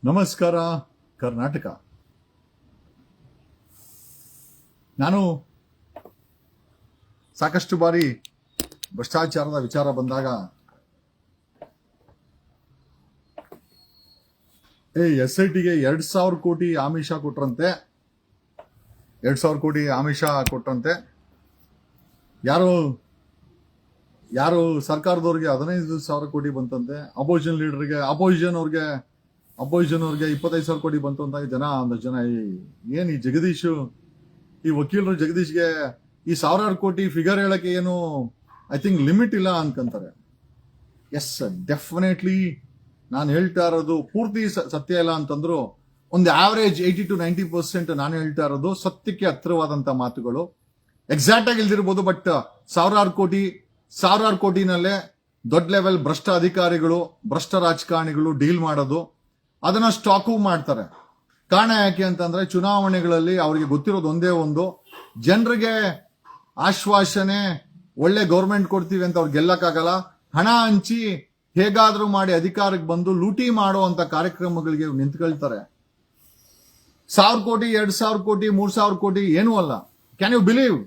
ನಮಸ್ಕಾರ ಕರ್ನಾಟಕ. ನಾನು ಸಾಕಷ್ಟು ಬಾರಿ ಭ್ರಷ್ಟಾಚಾರದ ವಿಚಾರ ಬಂದಾಗ SITಗೆ 2,000 ಕೋಟಿ ಆಮಿಷ ಕೊಟ್ರಂತೆ. 2,000 ಕೋಟಿ ಆಮಿಷ ಕೊಟ್ರಂತೆ. ಯಾರು ಸರ್ಕಾರದವ್ರಿಗೆ 15,000 ಕೋಟಿ ಬಂತಂತೆ. ಅಪೋಸಿಷನ್ ಲೀಡರ್ಗೆ ಅಪೋಸಿಷನ್ ಅವ್ರಿಗೆ 25,000 ಕೋಟಿ ಬಂತು ಅಂತ ಒಂದಷ್ಟು ಜನ ಏನ್ ಈ ಜಗದೀಶ್, ಈ ವಕೀಲರು ಜಗದೀಶ್ಗೆ ಈ 1,000 ಕೋಟಿ ಫಿಗರ್ ಹೇಳಕ್ಕೆ ಏನು ಐ ಥಿಂಕ್ ಲಿಮಿಟ್ ಇಲ್ಲ ಅನ್ಕೊಂತಾರೆ. ಎಸ್, ಡೆಫಿನೆಟ್ಲಿ ನಾನು ಹೇಳ್ತಾ ಇರೋದು ಪೂರ್ತಿ ಸತ್ಯ ಇಲ್ಲ ಅಂತಂದ್ರು ಒಂದು ಆವರೇಜ್ 80 to 90% ನಾನು ಹೇಳ್ತಾ ಇರೋದು ಸತ್ಯಕ್ಕೆ ಹತ್ತಿರವಾದಂತ ಮಾತುಗಳು. ಎಕ್ಸಾಕ್ಟ್ ಆಗಿ ಇಲ್ದಿರ್ಬೋದು, ಬಟ್ 1,000 ಕೋಟಿನಲ್ಲೇ ದೊಡ್ಡ ಲೆವೆಲ್ ಭ್ರಷ್ಟ ಅಧಿಕಾರಿಗಳು, ಭ್ರಷ್ಟ ರಾಜಕಾರಣಿಗಳು ಡೀಲ್ ಮಾಡೋದು, ಅದನ್ನ ಸ್ಟಾಕು ಮಾಡ್ತಾರೆ. ಕಾರಣ ಯಾಕೆ ಅಂತಂದ್ರೆ ಚುನಾವಣೆಗಳಲ್ಲಿ ಅವರಿಗೆ ಗೊತ್ತಿರೋದು ಒಂದೇ ಒಂದು, ಜನರಿಗೆ ಆಶ್ವಾಸನೆ, ಒಳ್ಳೆ ಗೌರ್ಮೆಂಟ್ ಕೊಡ್ತೀವಿ ಅಂತ ಅವ್ರಿಗೆ ಗೆಲ್ಲಕ್ಕಾಗಲ್ಲ. ಹಣ ಹಂಚಿ ಹೇಗಾದ್ರೂ ಮಾಡಿ ಅಧಿಕಾರಕ್ಕೆ ಬಂದು ಲೂಟಿ ಮಾಡುವಂತ ಕಾರ್ಯಕ್ರಮಗಳಿಗೆ ನಿಂತ್ಕೊಳ್ತಾರೆ. 1,000 ಕೋಟಿ, 2,000 ಕೋಟಿ, 3,000 ಕೋಟಿ ಏನೂ ಅಲ್ಲ. Can you believe?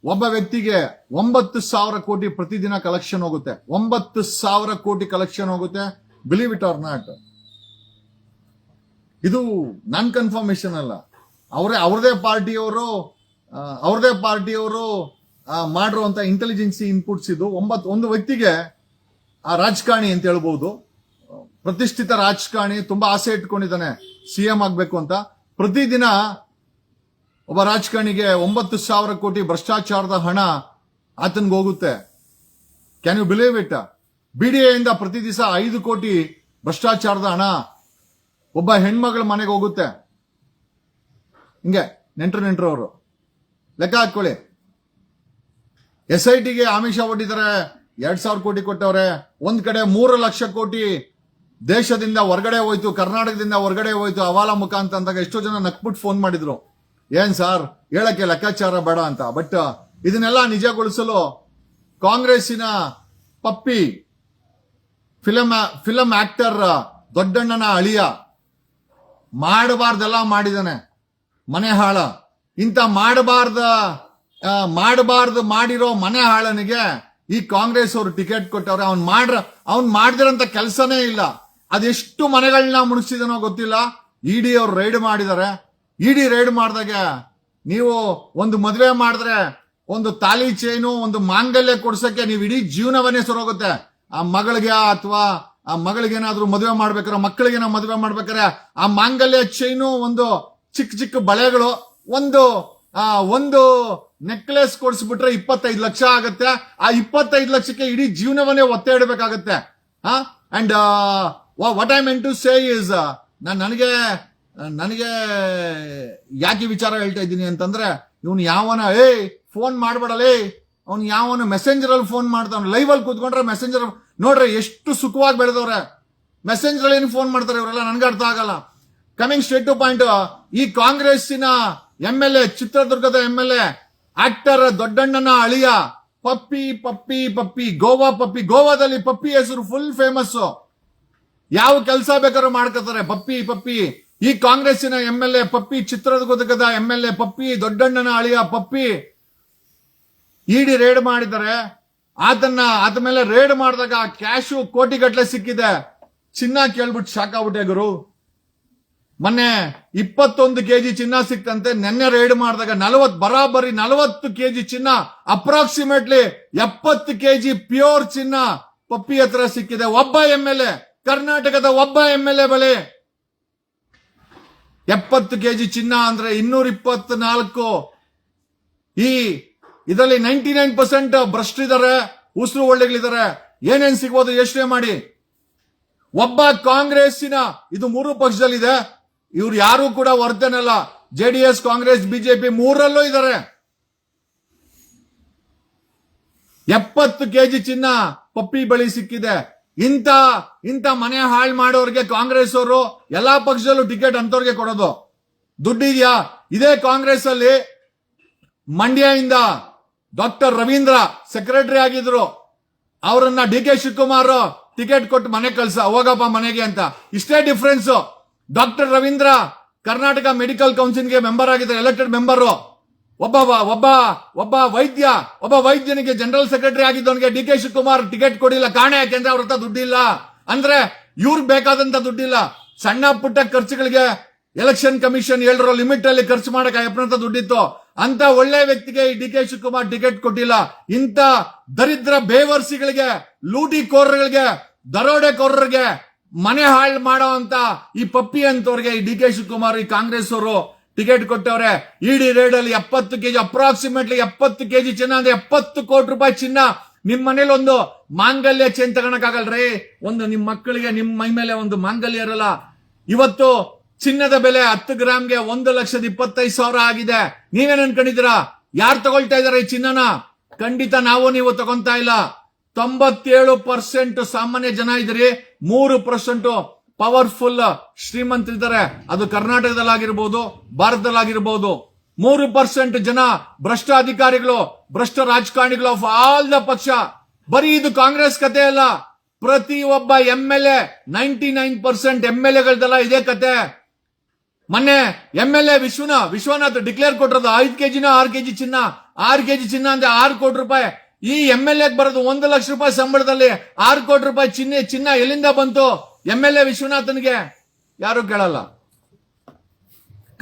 ಒಬ್ಬ ವ್ಯಕ್ತಿಗೆ 9,000 ಕೋಟಿ ಪ್ರತಿದಿನ ಕಲೆಕ್ಷನ್ ಹೋಗುತ್ತೆ. 9,000 ಕೋಟಿ ಕಲೆಕ್ಷನ್ ಹೋಗುತ್ತೆ. Believe it or not. ಇದು ನನ್ ಕನ್ಫರ್ಮೇಶನ್ ಅಲ್ಲ, ಅವ್ರದೇ ಪಾರ್ಟಿಯವರು ಮಾಡಿರುವಂತ ಇಂಟೆಲಿಜೆನ್ಸಿ ಇನ್ಪುಟ್ಸ್ ಇದು. ಒಂದು ವ್ಯಕ್ತಿಗೆ ಆ ರಾಜಕಾರಣಿ ಅಂತ ಹೇಳ್ಬಹುದು, ಪ್ರತಿಷ್ಠಿತ ರಾಜಕಾರಣಿ, ತುಂಬಾ ಆಸೆ ಇಟ್ಕೊಂಡಿದ್ದಾನೆ CM ಆಗ್ಬೇಕು ಅಂತ. ಪ್ರತಿದಿನ ಒಬ್ಬ ರಾಜಕಾರಣಿಗೆ 9,000 ಕೋಟಿ ಭ್ರಷ್ಟಾಚಾರದ ಹಣ ಆತನ್ಗೆ ಹೋಗುತ್ತೆ. Can you believe it? BDA ಇಂದ ಪ್ರತಿ ದಿವಸ 5 ಕೋಟಿ ಭ್ರಷ್ಟಾಚಾರದ ಹಣ ಒಬ್ಬ ಹೆಣ್ಮಗಳ ಮನೆಗೆ ಹೋಗುತ್ತೆ. ಹಿಂಗೆ ನೆಂಟರು ಅವರು ಲೆಕ್ಕ ಹಾಕೊಳ್ಳಿ. SITಗೆ ಆಮಿಷ ಒಡ್ಡಿದ್ದಾರೆ, 2,000 ಕೋಟಿ ಕೊಟ್ಟವ್ರೆ. ಒಂದ್ ಕಡೆ 3 ಲಕ್ಷ ಕೋಟಿ ದೇಶದಿಂದ ಹೊರಗಡೆ ಹೋಯ್ತು, ಕರ್ನಾಟಕದಿಂದ ಹೊರಗಡೆ ಹೋಯ್ತು ಹವಾಲಾ ಮುಖಾಂತರ ಅಂದಾಗ ಎಷ್ಟೋ ಜನ ನಕ್ಬಿಟ್ಟು ಫೋನ್ ಮಾಡಿದ್ರು, ಏನ್ ಸಾರ್ ಹೇಳಕ್ಕೆ ಲೆಕ್ಕಾಚಾರ ಬೇಡ ಅಂತ. ಬಟ್ ಇದನ್ನೆಲ್ಲ ನಿಜಗೊಳಿಸಲು ಕಾಂಗ್ರೆಸ್ಸಿನ ಪಪ್ಪಿ ಫಿಲಂ ಆಕ್ಟರ್ ದೊಡ್ಡಣ್ಣನ ಅಳಿಯ ಮಾಡಬಾರ್ದೆಲ್ಲ ಮಾಡಿದಾನೆ, ಮನೆ ಹಾಳ. ಇಂಥ ಮಾಡಬಾರ್ದು ಮಾಡಿರೋ ಮನೆ ಹಾಳನಿಗೆ ಈ ಕಾಂಗ್ರೆಸ್ ಅವರು ಟಿಕೆಟ್ ಕೊಟ್ಟವ್ರೆ. ಅವ್ನ್ ಮಾಡಿದಿರಂತ ಕೆಲಸನೇ ಇಲ್ಲ. ಅದೆಷ್ಟು ಮನೆಗಳನ್ನ ಮುಣಿಸಿದನೋ ಗೊತ್ತಿಲ್ಲ. ಇಡಿ ಅವ್ರು ರೈಡ್ ಮಾಡಿದ್ದಾರೆ. ಇಡಿ ರೈಡ್ ಮಾಡಿದಾಗ ನೀವು ಒಂದು ಮದುವೆ ಮಾಡಿದ್ರೆ ಒಂದು ತಾಲಿ ಚೈನು, ಒಂದು ಮಾಂಗಲ್ಯ ಕೊಡ್ಸಕ್ಕೆ ನೀವು ಇಡೀ ಜೀವನವನ್ನೇ ಸರೋಗುತ್ತೆ. ಆ ಮಗಳಿಗೆ ಅಥವಾ ಆ ಮಗಳಿಗೇನಾದ್ರೂ ಮದುವೆ ಮಾಡ್ಬೇಕಾರೆ, ಮಕ್ಕಳಿಗೇನೋ ಮದುವೆ ಮಾಡ್ಬೇಕಾರೆ ಆ ಮಾಂಗಲ್ಯ ಚೈನು, ಒಂದು ಚಿಕ್ಕ ಬಳೆಗಳು, ಒಂದು ನೆಕ್ಲೆಸ್ ಕೊಡಿಸ್ಬಿಟ್ರೆ 25 ಲಕ್ಷ ಆಗುತ್ತೆ. ಆ 25 ಲಕ್ಷಕ್ಕೆ ಇಡೀ ಜೀವನವನ್ನೇ ಒತ್ತೆ ಇಡಬೇಕಾಗತ್ತೆ. And what I meant to say is, ನನಗೆ ಯಾಕೆ ವಿಚಾರ ಹೇಳ್ತಾ ಇದ್ದೀನಿ ಅಂತಂದ್ರೆ, ಇವನು ಯಾವನ ಫೋನ್ ಮಾಡ್ಬೇಡಲೇ, ಅವ್ನು ಯಾವನು ಮೆಸೆಂಜರ್ ಅಲ್ಲಿ ಫೋನ್ ಮಾಡ್ತಾವ, ಲೈವ್ ಅಲ್ಲಿ ಕೂತ್ಕೊಂಡ್ರೆ ಮೆಸೆಂಜರ್ ನೋಡ್ರಿ ಎಷ್ಟು ಸುಖವಾಗಿ ಬೆಳೆದವ್ರೆ. ಮೆಸೆಂಜರ್ ಅಲ್ಲಿ ಏನು ಫೋನ್ ಮಾಡ್ತಾರೆ ಇವರೆಲ್ಲ, ನನ್ಗೆ ಅರ್ಥ ಆಗಲ್ಲ. ಕಮಿಂಗ್ ಸ್ಟ್ರೇಟ್ ಟು ಪಾಯಿಂಟ್, ಈ ಕಾಂಗ್ರೆಸ್ಸಿನ MLA, ಚಿತ್ರದುರ್ಗದ MLA ಆಕ್ಟರ್ ದೊಡ್ಡಣ್ಣನ ಅಳಿಯ ಪಪ್ಪಿ ಗೋವಾದಲ್ಲಿ ಪಪ್ಪಿ ಹೆಸರು ಫುಲ್ ಫೇಮಸ್. ಯಾವ ಕೆಲಸ ಬೇಕಾದ್ರೂ ಮಾಡ್ಕೋತಾರೆ ಪಪ್ಪಿ. ಈ ಕಾಂಗ್ರೆಸ್ಸಿನ MLA ಪಪ್ಪಿ, ಚಿತ್ರದುರ್ಗದ MLA ಪಪ್ಪಿ, ದೊಡ್ಡಣ್ಣನ ಅಳಿಯ ಪಪ್ಪಿ ಇಡಿ ರೇಡ್ ಮಾಡಿದ್ದಾರೆ. ಆತ ಮೇಲೆ ರೇಡ್ ಮಾಡಿದಾಗ ಕ್ಯಾಶು ಕೋಟಿಗಟ್ಲೆ ಸಿಕ್ಕಿದೆ. ಚಿನ್ನ ಕೇಳ್ಬಿಟ್ಟು ಶಾಕ್ ಆಗ್ಬಿಟ್ಟೆ ಗುರು. ಮೊನ್ನೆ 21 kg ಚಿನ್ನ ಸಿಕ್ತಂತೆ. ನೆನ್ನೆ ರೇಡ್ ಮಾಡಿದಾಗ ಬರಾಬರಿ 40 kg ಚಿನ್ನ, ಅಪ್ರಾಕ್ಸಿಮೇಟ್ಲಿ 70 kg ಪ್ಯೂರ್ ಚಿನ್ನ ಪಪ್ಪಿ ಹತ್ರ ಸಿಕ್ಕಿದೆ. ಒಬ್ಬ MLA, ಕರ್ನಾಟಕದ ಒಬ್ಬ MLA ಬಳಿ 70 kg ಚಿನ್ನ ಅಂದ್ರೆ 224. ಇದರಲ್ಲಿ 99% ಭ್ರಷ್ಟಿದ್ದಾರೆ, ಉಸಿರು ಒಳ್ಳೆಗಳಿದ್ದಾರೆ. ಏನೇನ್ ಸಿಗ್ಬೋದು ಯೋಚನೆ ಮಾಡಿ. ಒಬ್ಬ ಕಾಂಗ್ರೆಸ್ಸಿನ, ಇದು 3 ಪಕ್ಷದಲ್ಲಿದೆ, ಇವ್ರು ಯಾರು ಕೂಡ ಹೊರತೇನಲ್ಲ. JDS, ಕಾಂಗ್ರೆಸ್, BJP 3ರಲ್ಲೂ ಇದ್ದಾರೆ. 70 kg ಚಿನ್ನ ಪಪ್ಪಿ ಬಳಿ ಸಿಕ್ಕಿದೆ. ಇಂಥ ಮನೆ ಹಾಳು ಮಾಡೋರ್ಗೆ ಕಾಂಗ್ರೆಸ್ ಅವರು ಎಲ್ಲಾ ಪಕ್ಷದಲ್ಲೂ ಟಿಕೆಟ್ ಅಂತವ್ರಿಗೆ ಕೊಡೋದು. ದುಡ್ಡಿದ್ಯಾ? ಇದೇ ಕಾಂಗ್ರೆಸ್ ಅಲ್ಲಿ ಮಂಡ್ಯದಿಂದ ಡಾಕ್ಟರ್ ರವೀಂದ್ರ ಸೆಕ್ರೆಟರಿ ಆಗಿದ್ರು. ಅವರನ್ನ DK ಶಿವಕುಮಾರ್ ಟಿಕೆಟ್ ಕೊಟ್ಟು ಮನೆ ಕಳ್ಸ, ಹೋಗಪ್ಪ ಮನೆಗೆ ಅಂತ. ಇಷ್ಟೇ difference. Doctor Ravindra Karnataka medical ಕೌನ್ಸಿಲ್ಗೆ ಮೆಂಬರ್ ಆಗಿದ್ದಾರೆ, ಎಲೆಕ್ಟೆಡ್ ಮೆಂಬರ್. ಒಬ್ಬ ವೈದ್ಯನಿಗೆ ಜನರಲ್ ಸೆಕ್ರೆಟರಿ ಆಗಿದ್ದವನಿಗೆ ಡಿ ಕೆ ಶಿವಕುಮಾರ್ ಟಿಕೆಟ್ ಕೊಡಿಲ್ಲ. ಕಾರಣ ಯಾಕೆಂದ್ರೆ ಅವ್ರ ಹತ್ರ ದುಡ್ಡಿಲ್ಲ. ಅಂದ್ರೆ ಇವ್ರಿಗೆ ಬೇಕಾದಂತ ದುಡ್ಡಿಲ್ಲ. ಸಣ್ಣ ಪುಟ್ಟ ಖರ್ಚುಗಳಿಗೆ ಎಲೆಕ್ಷನ್ ಕಮಿಷನ್ 7 ಲಿಮಿಟ್ ಅಲ್ಲಿ ಖರ್ಚು ಮಾಡಕ್ಕೆ ಅಯ್ಯಪ್ಪನ ದುಡ್ಡಿತ್ತು. ಅಂತ ಒಳ್ಳೆ ವ್ಯಕ್ತಿಗೆ ಡಿ ಕೆ ಶಿವಕುಮಾರ್ ಟಿಕೆಟ್ ಕೊಟ್ಟಿಲ್ಲ. ಇಂತ ದರಿದ್ರ ಬೇವರ್ಸಿಗಳಿಗೆ, ಲೂಟಿಕೋರರಿಗೆ, ದರೋಡೆಕೋರರಿಗೆ, ಮನೆ ಹಾಳು ಮಾಡೋ ಅಂತ ಈ ಪಪ್ಪಿ ಅಂತವ್ರಿಗೆ ಈ ಡಿ ಕೆ ಶಿವಕುಮಾರ್, ಈ ಕಾಂಗ್ರೆಸ್ ಅವರು ಟಿಕೆಟ್ ಕೊಟ್ಟವ್ರೆ. ಇಡಿ ರೇಡ್ ಅಲ್ಲಿ 70 ಕೆಜಿ, ಅಪ್ರಾಕ್ಸಿಮೇಟ್ಲಿ 70 ಕೆಜಿ ಚಿನ್ನ, ಅಂದ್ರೆ 70 ಕೋಟಿ ರೂಪಾಯಿ ಚಿನ್ನ. ನಿಮ್ ಮನೇಲಿ ಒಂದು ಮಾಂಗಲ್ಯ ಚೇನ್ ತಗೊಳಕ್ಕಾಗಲ್ರಿ. ಒಂದು ನಿಮ್ ಮಕ್ಕಳಿಗೆ ನಿಮ್ ಮೈ ಮೇಲೆ ಒಂದು ಮಾಂಗಲ್ಯ ಇರಲ್ಲ. ಇವತ್ತು ಚಿನ್ನದ ಬೆಲೆ 10 ಗ್ರಾಮ್ಗೆ 1,25,000 ಆಗಿದೆ. ನೀವೇನ್ ಅನ್ಕೊಂಡಿದ್ದೀರಾ? ಯಾರು ತಗೊಳ್ತಾ ಇದಾರೆ ಈ ಚಿನ್ನನ? ಖಂಡಿತ ನೀವು ತಗೊಂತಾ ಇಲ್ಲ. 97% ಸಾಮಾನ್ಯ ಜನ ಇದ್ರಿ, 3% ಪವರ್ಫುಲ್ ಶ್ರೀಮಂತರಿದ್ದಾರೆ. ಅದು ಕರ್ನಾಟಕದಲ್ಲಾಗಿರ್ಬೋದು, ಭಾರತದಲ್ಲಾಗಿರ್ಬೋದು. 3% ಜನ ಭ್ರಷ್ಟ ಅಧಿಕಾರಿಗಳು, ಭ್ರಷ್ಟ ರಾಜಕಾರಣಿಗಳು ಆಫ್ ಆಲ್ ದ ಪಕ್ಷ. ಬರೀ ಇದು ಕಾಂಗ್ರೆಸ್ ಕತೆ ಅಲ್ಲ. ಪ್ರತಿ ಒಬ್ಬ MLA 99% MLAಗಳದೆಲ್ಲ ಇದೇ ಕತೆ. ಮೊನ್ನೆ MLA ವಿಶ್ವನಾಥ್ ಡಿಕ್ಲೇರ್ ಕೊಟ್ಟಿರೋದು 5 ಕೆಜಿನ 6 ಕೆಜಿ ಚಿನ್ನ. 6 ಕೆಜಿ ಚಿನ್ನ ಅಂದ್ರೆ 6 ಕೋಟಿ ರೂಪಾಯಿ. ಈ MLA ಬರೋದು 1 ಲಕ್ಷ ರೂಪಾಯಿ ಸಂಬಳದಲ್ಲಿ 6 ಕೋಟಿ ರೂಪಾಯಿ ಚಿನ್ನ ಎಲ್ಲಿಂದ ಬಂತು? MLA ವಿಶ್ವನಾಥನ್ಗೆ ಯಾರು ಕೇಳಲ್ಲ.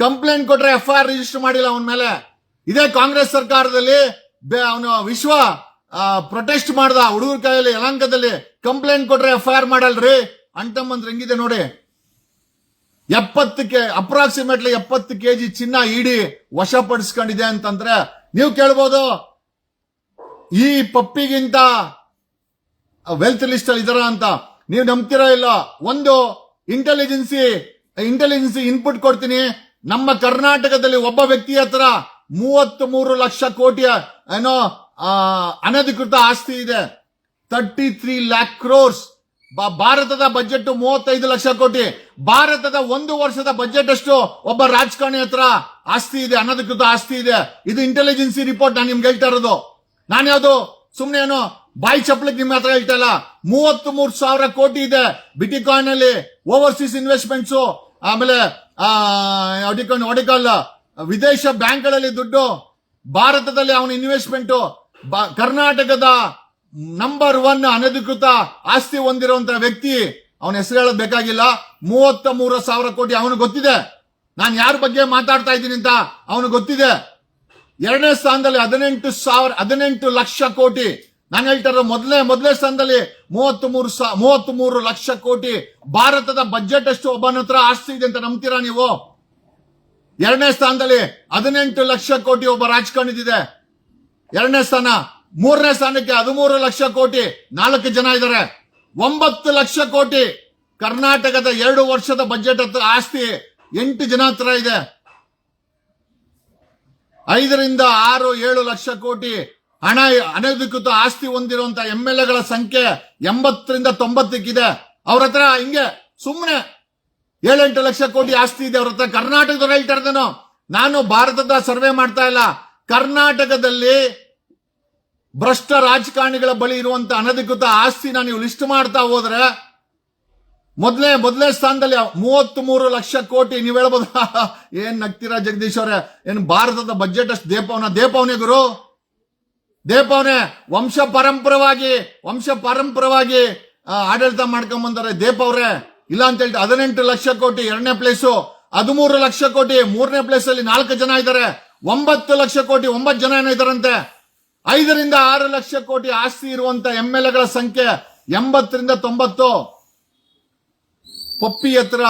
ಕಂಪ್ಲೇಂಟ್ ಕೊಟ್ರೆ FIR ರಿಜಿಸ್ಟರ್ ಮಾಡಿಲ್ಲ ಅವನ ಮೇಲೆ. ಇದೇ ಕಾಂಗ್ರೆಸ್ ಸರ್ಕಾರದಲ್ಲಿ ಅವನು ಪ್ರೊಟೆಸ್ಟ್ ಮಾಡ್ದ ಹುಡುಗರ ಕೈಯಲ್ಲಿ ಯಲಹಂಕದಲ್ಲಿ. ಕಂಪ್ಲೇಂಟ್ ಕೊಟ್ರೆ FIR ಮಾಡಲ್ರಿ. ಅಂಟಮ್ಮಂತ್ರ ಹೆಂಗಿದೆ ನೋಡಿ. ಅಪ್ರಾಕ್ಸಿಮೇಟ್ಲಿ 70 ಕೆಜಿ ಚಿನ್ನ ಇಡಿ ವಶಪಡಿಸ್ಕೊಂಡಿದೆ ಅಂತಂದ್ರೆ ನೀವು ಕೇಳ್ಬೋದು, ಈ ಪಪ್ಪಿಗಿಂತ ವೆಲ್ತ್ ಲಿಸ್ಟ್ ಅಲ್ಲಿ ಇದಾರ ಅಂತ. ನೀವು ನಂಬ್ತೀರಾ ಇಲ್ಲ. ಒಂದು ಇಂಟೆಲಿಜೆನ್ಸಿ ಇನ್ಪುಟ್ ಕೊಡ್ತೀನಿ. ನಮ್ಮ ಕರ್ನಾಟಕದಲ್ಲಿ ಒಬ್ಬ ವ್ಯಕ್ತಿ ಹತ್ರ 33 ಲಕ್ಷ ಕೋಟಿ ಅನಧಿಕೃತ ಆಸ್ತಿ ಇದೆ. 33 ಲ್ಯಾಕ್ ಕ್ರೋರ್ಸ್. ಭಾರತದ ಬಜೆಟ್ 35 ಲಕ್ಷ ಕೋಟಿ. ಭಾರತದ 1 ವರ್ಷದ ಬಜೆಟ್ ಅಷ್ಟು ಒಬ್ಬ ರಾಜಕಾರಣಿ ಹತ್ರ ಆಸ್ತಿ ಇದೆ, ಅನಧಿಕೃತ ಆಸ್ತಿ ಇದೆ. ಇದು ಇಂಟೆಲಿಜೆನ್ಸಿ ರಿಪೋರ್ಟ್. ನಾನು ನಿಮ್ಗೆ ಹೇಳ್ತಾ ಇರೋದು. ನಾನು ಯಾವ್ದು ಸುಮ್ನೆ ಏನೋ ಬಾಯಿ ಚಪ್ಪಲಿಗೆ ನಿಮ್ಮ ಹತ್ರ ಹೇಳ್ತಾ ಇಲ್ಲ. 33,000 ಕೋಟಿ ಇದೆ ಬಿಟಿಕಾಯಿನ್ ಅಲ್ಲಿ. ಓವರ್ಸೀಸ್ ಇನ್ವೆಸ್ಟ್ಮೆಂಟ್ಸ್, ಆಮೇಲೆ ವಿದೇಶ ಬ್ಯಾಂಕ್ಗಳಲ್ಲಿ ದುಡ್ಡು, ಭಾರತದಲ್ಲಿ ಅವನ ಇನ್ವೆಸ್ಟ್ಮೆಂಟ್. ಕರ್ನಾಟಕದ ನಂಬರ್ 1 ಅನಧಿಕೃತ ಆಸ್ತಿ ಹೊಂದಿರುವಂತ ವ್ಯಕ್ತಿ. ಅವನ ಹೆಸರು ಹೇಳೋದು ಬೇಕಾಗಿಲ್ಲ. 33,000 ಕೋಟಿ ಅವನು ಗೊತ್ತಿದೆ. ನಾನು ಯಾರ ಬಗ್ಗೆ ಮಾತಾಡ್ತಾ ಇದ್ದೀನಿ ಅಂತ ಅವನು ಗೊತ್ತಿದೆ. ಎರಡನೇ ಸ್ಥಾನದಲ್ಲಿ 18 ಲಕ್ಷ ಕೋಟಿ. ನಾನು ಹೇಳ್ತಾ ಇರೋದು ಮೊದಲನೇ ಸ್ಥಾನದಲ್ಲಿ 33 ಲಕ್ಷ ಕೋಟಿ. ಭಾರತದ ಬಜೆಟ್ ಅಷ್ಟು ಒಬ್ಬನ ಹತ್ರ ಆಸ್ತಿ ಇದೆ ಅಂತ ನಂಬ್ತೀರಾ ನೀವು? ಎರಡನೇ ಸ್ಥಾನದಲ್ಲಿ 18 ಲಕ್ಷ ಕೋಟಿ ಒಬ್ಬ ರಾಜಕಾರಣಿದಿದೆ. ಎರಡನೇ ಸ್ಥಾನ. ಮೂರನೇ ಸ್ಥಾನಕ್ಕೆ 13 ಲಕ್ಷ ಕೋಟಿ 4 ಜನ ಇದ್ದಾರೆ. 9 ಲಕ್ಷ ಕೋಟಿ ಕರ್ನಾಟಕದ 2 ವರ್ಷದ ಬಜೆಟ್ ಹತ್ರ ಆಸ್ತಿ 8 ಜನ ಹತ್ರ ಇದೆ. 5 ರಿಂದ 6, 7 ಲಕ್ಷ ಕೋಟಿ ಹಣ ಅನಧಿಕೃತ ಆಸ್ತಿ ಹೊಂದಿರುವಂತ MLAಗಳ ಸಂಖ್ಯೆ 80 ರಿಂದ 90 ಇದೆ. ಅವ್ರ ಹತ್ರ ಹಿಂಗೆ ಸುಮ್ಮನೆ 7-8 ಲಕ್ಷ ಕೋಟಿ ಆಸ್ತಿ ಇದೆ ಅವ್ರ ಹತ್ರ. ಕರ್ನಾಟಕದವ್ರು ಹೇಳ್ತಾ ಇದ್ದೇನೋ, ನಾನು ಭಾರತದ ಸರ್ವೆ ಮಾಡ್ತಾ ಇಲ್ಲ. ಕರ್ನಾಟಕದಲ್ಲಿ ಭ್ರಷ್ಟ ರಾಜಕಾರಣಿಗಳ ಬಳಿ ಇರುವಂತ ಅನಧಿಕೃತ ಆಸ್ತಿನ ನೀವು ಲಿಸ್ಟ್ ಮಾಡ್ತಾ ಹೋದ್ರೆ ಮೊದಲನೇ ಸ್ಥಾನದಲ್ಲಿ 33 ಲಕ್ಷ ಕೋಟಿ. ನೀವು ಹೇಳ್ಬೋದು ಏನ್ ನಗ್ತೀರಾ ಜಗದೀಶ್ ಅವರೇ, ಏನ್ ಭಾರತದ ಬಜೆಟ್ ಅಷ್ಟು ದೇಪವನೇ ಗುರು, ದೇಪವನೇ. ವಂಶ ಪರಂಪರವಾಗಿ ಆಡಳಿತ ಮಾಡ್ಕೊಂಡ್ ಬಂದಾರೆ ದೇಪವ್ರೆ. ಇಲ್ಲ ಅಂತ ಹೇಳ್ತಾರೆ. 18 ಲಕ್ಷ ಕೋಟಿ ಎರಡನೇ ಪ್ಲೇಸು, 13 ಲಕ್ಷ ಕೋಟಿ ಮೂರನೇ ಪ್ಲೇಸ್ ಅಲ್ಲಿ 4 ಜನ ಇದ್ದಾರೆ. 9 ಲಕ್ಷ ಕೋಟಿ 9 ಜನ ಏನೋ ಇದಾರಂತೆ. 5 ರಿಂದ 6 ಲಕ್ಷ ಕೋಟಿ ಆಸ್ತಿ ಇರುವಂತ MLAಗಳ ಸಂಖ್ಯೆ 80 ರಿಂದ 90. ಪಪ್ಪಿ ಹತ್ರ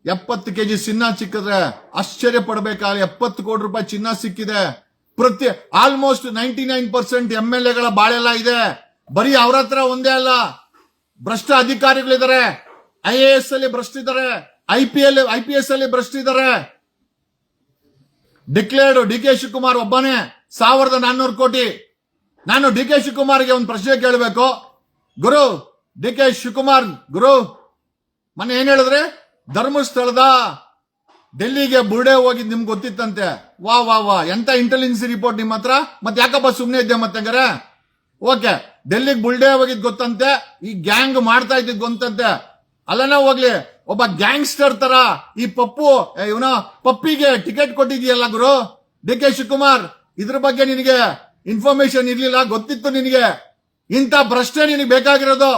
70 ಕೆಜಿ ಚಿನ್ನ ಸಿಕ್ಕಿದ್ರೆ ಆಶ್ಚರ್ಯ ಪಡಬೇಕಾದ್ರೆ 70 ಕೋಟಿ ರೂಪಾಯಿ ಚಿನ್ನ ಸಿಕ್ಕಿದೆ. ಆಲ್ಮೋಸ್ಟ್ 99% MLAಗಳ ಬಾಳೆಲ್ಲ ಇದೆ. ಬರೀ ಅವ್ರ ಹತ್ರ ಒಂದೇ ಅಲ್ಲ, ಭ್ರಷ್ಟ ಅಧಿಕಾರಿಗಳಿದ್ದಾರೆ. IAS ಅಲ್ಲಿ ಭ್ರಷ್ಟ ಇದ್ದಾರೆ, IPS ಅಲ್ಲಿ ಭ್ರಷ್ಟ ಇದ್ದಾರೆ. ಡಿಕ್ಲೇರ್ಡ್ ಡಿ ಕೆ ಶಿವಕುಮಾರ್ ಒಬ್ಬನೇ 1400 ಕೋಟಿ. ನಾನು ಡಿ ಕೆ ಶಿವಕುಮಾರ್ಗೆ ಒಂದು ಪ್ರಶ್ನೆ ಕೇಳಬೇಕು. ಗುರು ಡಿ ಕೆ ಶಿವಕುಮಾರ್ ಗುರು, ಮೊನ್ನೆ ಏನ್ ಹೇಳಿದ್ರೆ ಧರ್ಮಸ್ಥಳದ ಡೆಲ್ಲಿಗೆ ಬುರ್ಡೆ ಹೋಗಿದ್ ನಿಮ್ಗೆ ಗೊತ್ತಿತ್ತಂತೆ. ವಾ ಎಂತ ಇಂಟೆಲಿಜೆನ್ಸಿ ರಿಪೋರ್ಟ್ ನಿಮ್ಮ ಹತ್ರ. ಮತ್ತೆ ಯಾಕಪ್ಪ ಸುಮ್ನೆ ಇದ್ದೆ ಮತ್ತೆ? ಓಕೆ, ಡೆಲ್ಲಿಗೆ ಬುಲ್ಡೆ ಹೋಗಿದ್ ಗೊತ್ತಂತೆ, ಈ ಗ್ಯಾಂಗ್ ಮಾಡ್ತಾ ಇದ್ದಿದ್ ಗೊತ್ತಂತೆ. ಅಲ್ಲನ ಹೋಗ್ಲಿ, ಒಬ್ಬ ಗ್ಯಾಂಗ್ಸ್ಟರ್ ತರ ಈ ಪಪ್ಪು ಇವನ ಪಪ್ಪಿಗೆ ಟಿಕೆಟ್ ಕೊಟ್ಟಿದ್ಯಲ್ಲ ಗುರು ಡಿ ಕೆ ಶಿವಕುಮಾರ್, ಇದ್ರ ಬಗ್ಗೆ ನಿನಗೆ ಇನ್ಫಾರ್ಮೇಶನ್ ಇರ್ಲಿಲ್ಲ, ಗೊತ್ತಿತ್ತು ನಿನಗೆ. ಇಂಥ ಭ್ರಷ್ಟೆ ನಿನಗೆ ಬೇಕಾಗಿರೋದು.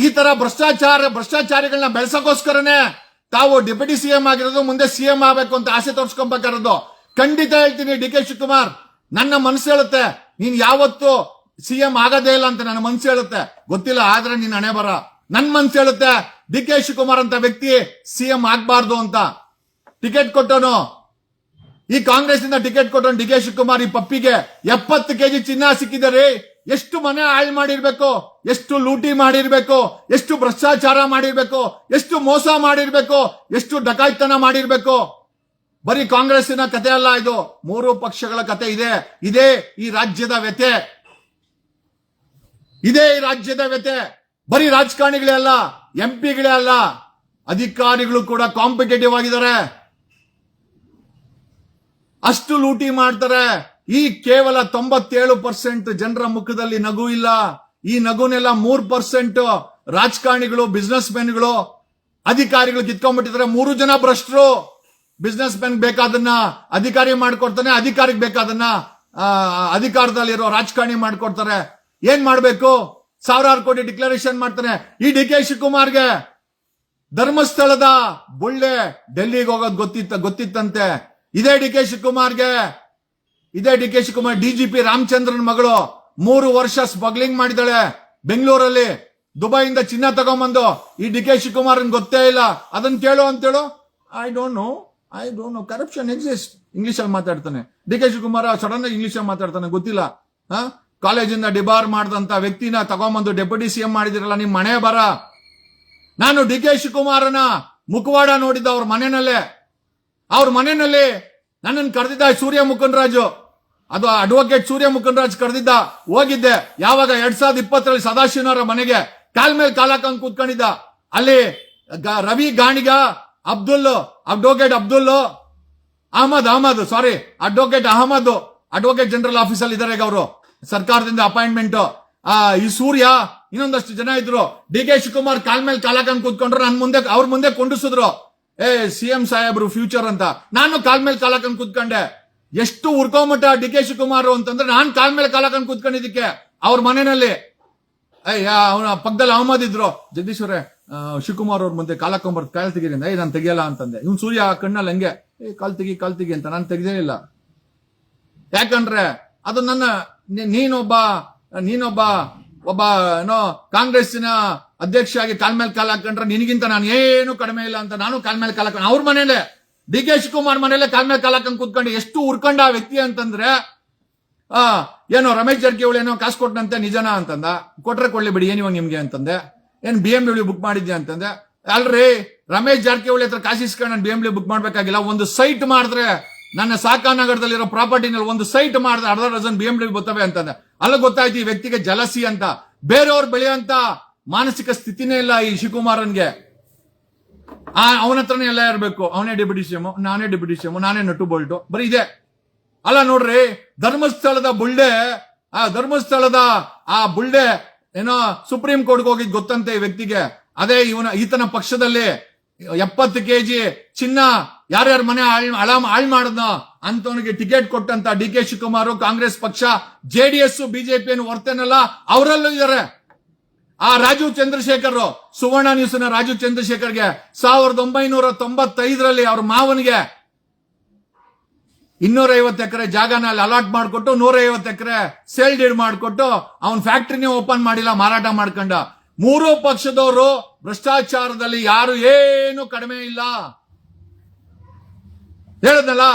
ಈ ತರ ಭ್ರಷ್ಟಾಚಾರಿಗಳನ್ನ ಬೆಳೆಸೋಕೋಸ್ಕರನೇ ತಾವು ಡೆಪ್ಯೂಟಿ ಸಿಎಂ ಆಗಿರೋದು, ಮುಂದೆ ಸಿಎಂ ಆಗಬೇಕು ಅಂತ ಆಸೆ ತೋರಿಸ್ಕೊಬೇಕಾಗಿರೋದು. ಖಂಡಿತ ಹೇಳ್ತೀನಿ ಡಿ ಕೆ ಶಿವಕುಮಾರ್, ನನ್ನ ಮನಸ್ಸು ಹೇಳುತ್ತೆ ನೀನ್ ಯಾವತ್ತು ಸಿಎಂ ಆಗೋದೇ ಇಲ್ಲ ಅಂತ ನನ್ನ ಮನಸ್ಸು ಹೇಳುತ್ತೆ. ಗೊತ್ತಿಲ್ಲ, ಆದ್ರೆ ನೀನ್ ಹಣೆ ಬರ. ನನ್ ಮನಸ್ಸು ಹೇಳುತ್ತೆ ಡಿ ಕೆ ಶಿವಕುಮಾರ್ ಅಂತ ವ್ಯಕ್ತಿ ಸಿಎಂ ಆಗ್ಬಾರ್ದು ಅಂತ. ಟಿಕೆಟ್ ಕೊಟ್ಟೋನು, ಈ ಕಾಂಗ್ರೆಸ್ ಇಂದ ಟಿಕೆಟ್ ಕೊಟ್ಟೋನು ಡಿ ಕೆ ಶಿವಕುಮಾರ್. ಈ ಪಪ್ಪಿಗೆ 70 ಕೆಜಿ ಚಿನ್ನ ಸಿಕ್ಕಿದ್ದಾರೆ. ಎಷ್ಟು ಮನೆ ಹಾಳು ಮಾಡಿರ್ಬೇಕು, ಎಷ್ಟು ಲೂಟಿ ಮಾಡಿರ್ಬೇಕು, ಎಷ್ಟು ಭ್ರಷ್ಟಾಚಾರ ಮಾಡಿರ್ಬೇಕು, ಎಷ್ಟು ಮೋಸ ಮಾಡಿರ್ಬೇಕು, ಎಷ್ಟು ಡಕಾಯ್ತನ ಮಾಡಿರ್ಬೇಕು. ಬರೀ ಕಾಂಗ್ರೆಸ್ಸಿನ ಕತೆ ಅಲ್ಲ ಇದು, 3 ಪಕ್ಷಗಳ ಕತೆ ಇದೆ. ಇದೇ ಈ ರಾಜ್ಯದ ವ್ಯಥೆ, ಇದೇ ಈ ರಾಜ್ಯದ ವ್ಯಥೆ. ಬರೀ ರಾಜಕಾರಣಿಗಳೇ ಅಲ್ಲ, ಎಂಪಿಗಳೇ ಅಲ್ಲ, ಅಧಿಕಾರಿಗಳು ಕೂಡ ಕಾಂಪಿಟೇಟಿವ್ ಆಗಿದ್ದಾರೆ. ಅಷ್ಟು ಲೂಟಿ ಮಾಡ್ತಾರೆ. ಈ ಕೇವಲ 97% ಜನರ ಮುಖದಲ್ಲಿ ನಗು ಇಲ್ಲ. ಈ ನಗುನೆಲ್ಲ 3% ರಾಜಕಾರಣಿಗಳು, ಬಿಸ್ನೆಸ್ ಮೆನ್ಗಳು, ಅಧಿಕಾರಿಗಳು ಕಿತ್ಕೊಂಡ್ಬಿಟ್ಟಿದ್ದಾರೆ. 3 ಜನ ಭ್ರಷ್ಟರು. ಬಿಸ್ನೆಸ್ ಮೆನ್ ಬೇಕಾದನ್ನ ಅಧಿಕಾರಿ ಮಾಡ್ಕೊಡ್ತಾನೆ, ಅಧಿಕಾರಿಗೆ ಬೇಕಾದನ್ನ ಅಧಿಕಾರದಲ್ಲಿರೋ ರಾಜಕಾರಣಿ ಮಾಡ್ಕೊಡ್ತಾರೆ. ಏನ್ ಮಾಡ್ಬೇಕು? 1000 ಕೋಟಿ ಡಿಕ್ಲರೇಷನ್ ಮಾಡ್ತಾನೆ. ಈ ಡಿ ಕೆ ಶಿವಕುಮಾರ್ಗೆ ಧರ್ಮಸ್ಥಳದ ಬುಳ್ಳೆ ಡೆಲ್ಲಿಗೆ ಹೋಗೋದು ಗೊತ್ತಿತ್ತಂತೆ. ಇದೇ ಡಿ ಕೆ ಶಿವಕುಮಾರ್ಗೆ, ಡಿಜಿಪಿ ರಾಮಚಂದ್ರನ್ ಮಗಳು 3 ವರ್ಷ ಸ್ಮಗ್ಲಿಂಗ್ ಮಾಡಿದಾಳೆ ಬೆಂಗಳೂರಲ್ಲಿ. ದುಬೈಯಿಂದ ಚಿನ್ನ ತಗೊಂಬಂದು ಈ ಡಿ ಕೆ ಶಿವಕುಮಾರ್ ಗೊತ್ತೇ ಇಲ್ಲ. ಅದನ್ನ ಕೇಳು ಅಂತೇಳು. I don't know corruption exist. English ಅಲ್ಲಿ ಮಾತಾಡ್ತಾನೆ ಡಿ ಕೆ ಶಿವಕುಮಾರ್. ಸಡನ್ ಆಗಿ ಇಂಗ್ಲಿಷ್ ಅಲ್ಲಿ ಮಾತಾಡ್ತಾನೆ, ಗೊತ್ತಿಲ್ಲ. ಕಾಲೇಜಿಂದ ಡಿಬಾರ್ ಮಾಡಿದಂತ ವ್ಯಕ್ತಿನ ತಗೊಂಬಂದು ಡೆಪ್ಯೂಟಿ ಸಿಎಂ ಮಾಡಿದಿರಲ್ಲ, ನಿಮ್ ಮನೆ ಬರ. ನಾನು ಡಿ ಕೆ ಶಿವಕುಮಾರನ ಮುಖವಾಡ ನೋಡಿದ್ದ ಅವ್ರ ಮನೆಯಲ್ಲಿ ನನ್ನನ್ನು ಕರೆದಿದ್ದ ಸೂರ್ಯ ಮುಕುಂದರಾಜು, ಅದು ಅಡ್ವೊಕೇಟ್ ಸೂರ್ಯ ಮುಕುಂದರಾಜ್ ಕರೆದಿದ್ದ. ಹೋಗಿದ್ದೆ ಯಾವಾಗ 2020 ಸದಾಶಿವನವರ ಮನೆಗೆ. ಕಾಲ್ ಮೇಲೆ ಕಾಲ್ ಹಾಕೊಂಡ್ ಕೂತ್ಕೊಂಡಿದ್ದ. ಅಲ್ಲಿ Ravi Ganiga, advocate advocate general ಆಫೀಸಲ್ಲಿ ಇದಾರೆ ಈಗ ಅವರು, ಸರ್ಕಾರದಿಂದ ಅಪಾಯಿಂಟ್ಮೆಂಟ್. ಈ ಸೂರ್ಯ ಇನ್ನೊಂದಷ್ಟು ಜನ ಇದ್ರು. ಡಿ ಕೆ ಶಿವಕುಮಾರ್ ಕಾಲ್ ಮೇಲೆ ಕಾಲ್ ಹಾಕೊಂಡ್ ಕೂತ್ಕೊಂಡ್ರು. ಅವ್ರ ಮುಂದೆ ಕೊಂಡಿಸಿದ್ರು, ಸಿಎಂ ಸಾಹೇಬ್ರು ಫ್ಯೂಚರ್ ಅಂತ. ನಾನು ಕಾಲ್ ಮೇಲೆ ಕಾಲ್ ಹಾಕೊಂಡ್ ಕೂತ್ಕೊಂಡೆ. ಎಷ್ಟು ಉರ್ಕೊಂಬಿಟ್ಟ ಡಿ ಕೆ ಶಿವಕುಮಾರ್ ಅಂತಂದ್ರೆ, ನಾನ್ ಕಾಲ್ ಮೇಲೆ ಕಾಲ್ ಹಾಕೊಂಡ್ ಕೂತ್ಕೊಂಡಿದ್ದಕ್ಕೆ ಅವ್ರ ಮನೆಯಲ್ಲಿ. ಅವನ ಪಕ್ಕದಲ್ಲಿ ಅಹಮದ್ ಇದ್ರು. ಜಗದೀಶ್ವರೇ, ಶಿವಕುಮಾರ್ ಅವ್ರ ಮುಂದೆ ಕಾಲ್ ಹಾಕೊಂಡ್ಬರ್ದು, ಕಾಲ್ ತೆಗೀರಿ. ನಾನು ತೆಗಿಯಲ್ಲ ಅಂತಂದೆ. ಇವ್ನು ಸೂರ್ಯ ಕಣ್ಣಲ್ಲಿ ಹಂಗೆ ಕಾಲ್ ತೆಗಿ ಅಂತ. ನಾನು ತೆಗ್ದೇ ಇಲ್ಲ. ಯಾಕಂದ್ರೆ ಅದು ನನ್ನ, ನೀನೊಬ್ಬ ಏನೋ ಕಾಂಗ್ರೆಸ್ಸಿನ ಅಧ್ಯಕ್ಷ ಕಾಲ್ ಮೇಲೆ ಕಾಲ್ ಹಾಕೊಂಡ್ರೆ ನಿನಗಿಂತ ನಾನು ಏನು ಕಡಿಮೆ ಇಲ್ಲ ಅಂತ ನಾನು ಕಾಲ್ ಮೇಲೆ ಕಾಲ್ ಹಾಕೊಂಡು ಅವ್ರ ಮನೇಲೆ, ಡಿ ಕೆ ಶಿವಕುಮಾರ್ ಮನೇಲೆ ಕಾಲ್ ಮೇಲೆ ಕಾಲ್ ಹಾಕೊಂಡು ಕೂತ್ಕೊಂಡು ಎಷ್ಟು ಉರ್ಕೊಂಡ ಆ ವ್ಯಕ್ತಿ ಅಂತಂದ್ರೆ, ಏನೋ ರಮೇಶ್ ಜಾರಕಿಹೊಳಿ ಏನೋ ಕಾಸು ಕೊಟ್ಟಂತೆ, ನಿಜನಾ ಅಂತಂದ. ಕೊಟ್ರೆ ಕೊಡ್ಲಿ ಬಿಡಿ, ಏನಿವಾಗ ನಿಮ್ಗೆ ಅಂತಂದೆ. ಏನ್ BMW ಬುಕ್ ಮಾಡಿದ್ಯಾ ಅಂತಂದೆ. ಅಲ್ರಿ, ರಮೇಶ್ ಜಾರಕಿಹೊಳಿ ಹತ್ರ ಕಾಸು ಇಸ್ಕೊಂಡು ನಾನು BMW ಬುಕ್ ಮಾಡ್ಬೇಕಾಗಿಲ್ಲ. ಒಂದು ಸೈಟ್ ಮಾಡಿದ್ರೆ, ನನ್ನ ಸಾಕಾನಗರದಲ್ಲಿರೋ ಪ್ರಾಪರ್ಟಿನಲ್ಲಿ ಒಂದು ಸೈಟ್ ಮಾಡಿದ್ರೆ 1/2 ಡಜನ್ BMW ಬರ್ತವೆ ಅಂತಂದೆ. ಅಲ್ಲ ಗೊತ್ತಾಯ್ತು ಈ ವ್ಯಕ್ತಿಗೆ ಜಲಸಿ ಅಂತ. ಬೇರೆಯವ್ರು ಬೆಳೆಯಂತ ಮಾನಸಿಕ ಸ್ಥಿತಿನೇ ಇಲ್ಲ ಈ ಶಿವಕುಮಾರನ್ಗೆ. ಅವನ ಹತ್ರನೇ ಎಲ್ಲ ಇರಬೇಕು. ಅವನೇ ಡೆಪ್ಯೂಟಿ ಸಿಎಂ, ನಾನೇ ಡೆಪ್ಯೂಟಿ ಸಿಎಂ, ನಾನೇ ನಟು ಬೋಲ್ಟು, ಬರೀ ಇದೆ. ಅಲ್ಲ ನೋಡ್ರಿ, ಧರ್ಮಸ್ಥಳದ ಬುಳ್ಳೆ ಏನೋ ಸುಪ್ರೀಂ ಕೋರ್ಟ್ಗೆ ಹೋಗಿದ್ ಗೊತ್ತಂತೆ ಈ ವ್ಯಕ್ತಿಗೆ. ಅದೇ ಈತನ ಪಕ್ಷದಲ್ಲಿ 70 ಕೆಜಿ ಚಿನ್ನ ಯಾರ್ಯಾರ ಮನೆ ಹಾಳು ಮಾಡದ್ನೋ ಅಂತವನಿಗೆ ಟಿಕೆಟ್ ಕೊಟ್ಟಂತ ಡಿ ಕೆ ಶಿವಕುಮಾರ್, ಕಾಂಗ್ರೆಸ್ ಪಕ್ಷ, JDS, ಬಿಜೆಪಿ ವರ್ತನೆಲ್ಲ ಅವರಲ್ಲೂ ಇದ್ದಾರೆ. ಆ ರಾಜೀವ್ ಚಂದ್ರಶೇಖರ್, ಸುವರ್ಣ ನ್ಯೂಸ್ನ ರಾಜೀವ್ ಚಂದ್ರಶೇಖರ್ಗೆ 1995ರಲ್ಲಿ ಅವ್ರ ಮಾವನಿಗೆ 250 ಎಕರೆ ಜಾಗನ ಅಲ್ಲಿ ಅಲಾಟ್ ಮಾಡಿಕೊಟ್ಟು 150 ಎಕರೆ ಸೇಲ್ ಡೀಡ್ ಮಾಡಿಕೊಟ್ಟು ಅವನ್ ಫ್ಯಾಕ್ಟ್ರಿನೇ ಓಪನ್ ಮಾಡಿಲ್ಲ, ಮಾರಾಟ ಮಾಡ್ಕೊಂಡ. 3 ಪಕ್ಷದವರು ಭ್ರಷ್ಟಾಚಾರದಲ್ಲಿ ಯಾರು ಏನು ಕಡಿಮೆ ಇಲ್ಲ. ಹೇಳದಲ್ಲ,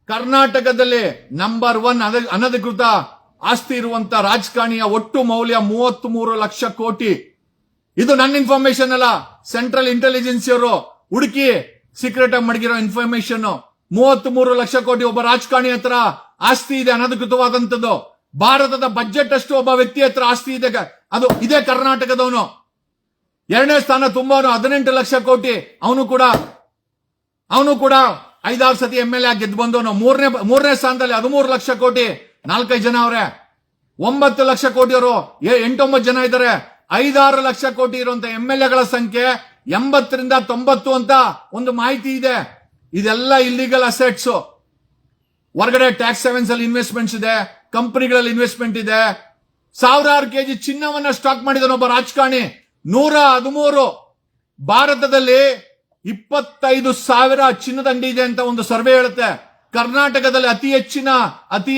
ಕರ್ನಾಟಕದಲ್ಲಿ ನಂಬರ್ 1 ಅನಧಿಕೃತ ಆಸ್ತಿ ಇರುವಂತ ರಾಜಕಾರಣಿಯ ಒಟ್ಟು ಮೌಲ್ಯ 33 ಲಕ್ಷ ಕೋಟಿ. ಇದು ನನ್ನ ಇನ್ಫಾರ್ಮೇಶನ್ ಅಲ್ಲ, ಸೆಂಟ್ರಲ್ ಇಂಟೆಲಿಜೆನ್ಸ್ ಅವರು ಹುಡುಕಿ ಸೀಕ್ರೆಟ್ ಆಗಿ ಮಡಗಿರೋ ಇನ್ಫಾರ್ಮೇಶನ್. 33 ಲಕ್ಷ ಕೋಟಿ ಒಬ್ಬ ರಾಜಕಾರಣಿ ಹತ್ರ ಆಸ್ತಿ ಇದೆ, ಅನಧಿಕೃತವಾದಂತದ್ದು. ಭಾರತದ ಬಜೆಟ್ ಅಷ್ಟು ಒಬ್ಬ ವ್ಯಕ್ತಿ ಹತ್ರ ಆಸ್ತಿ ಇದೆ. ಅದು ಇದೇ ಕರ್ನಾಟಕದವನು. 2ನೇ ಸ್ಥಾನ ತುಂಬವನು 18 ಲಕ್ಷ ಕೋಟಿ. ಅವನು ಕೂಡ 5-6 ಸತಿ MLA ಗೆದ್ದು ಬಂದವನು. 3ನೇ ಸ್ಥಾನದಲ್ಲಿ 13 ಲಕ್ಷ ಕೋಟಿ. 4-5 ಜನ ಅವ್ರೆ. 9 ಲಕ್ಷ ಕೋಟಿ ಅವರು 8-9 ಜನ ಇದ್ದಾರೆ. 5-6 ಲಕ್ಷ ಕೋಟಿ ಇರುವಂತ MLAಗಳ ಸಂಖ್ಯೆ 80ರಿಂದ 90 ಅಂತ ಒಂದು ಮಾಹಿತಿ ಇದೆ. ಇದೆಲ್ಲ ಇಲ್ಲಿಗಲ್ ಅಸೆಟ್ಸ್. ಹೊರಗಡೆ ಟ್ಯಾಕ್ಸ್ ಸೆವೆನ್ಸ್ ಅಲ್ಲಿ ಇನ್ವೆಸ್ಟ್ಮೆಂಟ್ಸ್ ಇದೆ, ಕಂಪನಿಗಳಲ್ಲಿ ಇನ್ವೆಸ್ಟ್ಮೆಂಟ್ ಇದೆ. 1000 ಕೆಜಿ ಚಿನ್ನವನ್ನ ಸ್ಟಾಕ್ ಮಾಡಿದನು ಒಬ್ಬ ರಾಜಕಾರಣಿ. 113 ಭಾರತದಲ್ಲಿ 25,000 ಚಿನ್ನದಂಡಿ ಇದೆ ಅಂತ ಒಂದು ಸರ್ವೆ ಹೇಳುತ್ತೆ. ಕರ್ನಾಟಕದಲ್ಲಿ ಅತಿ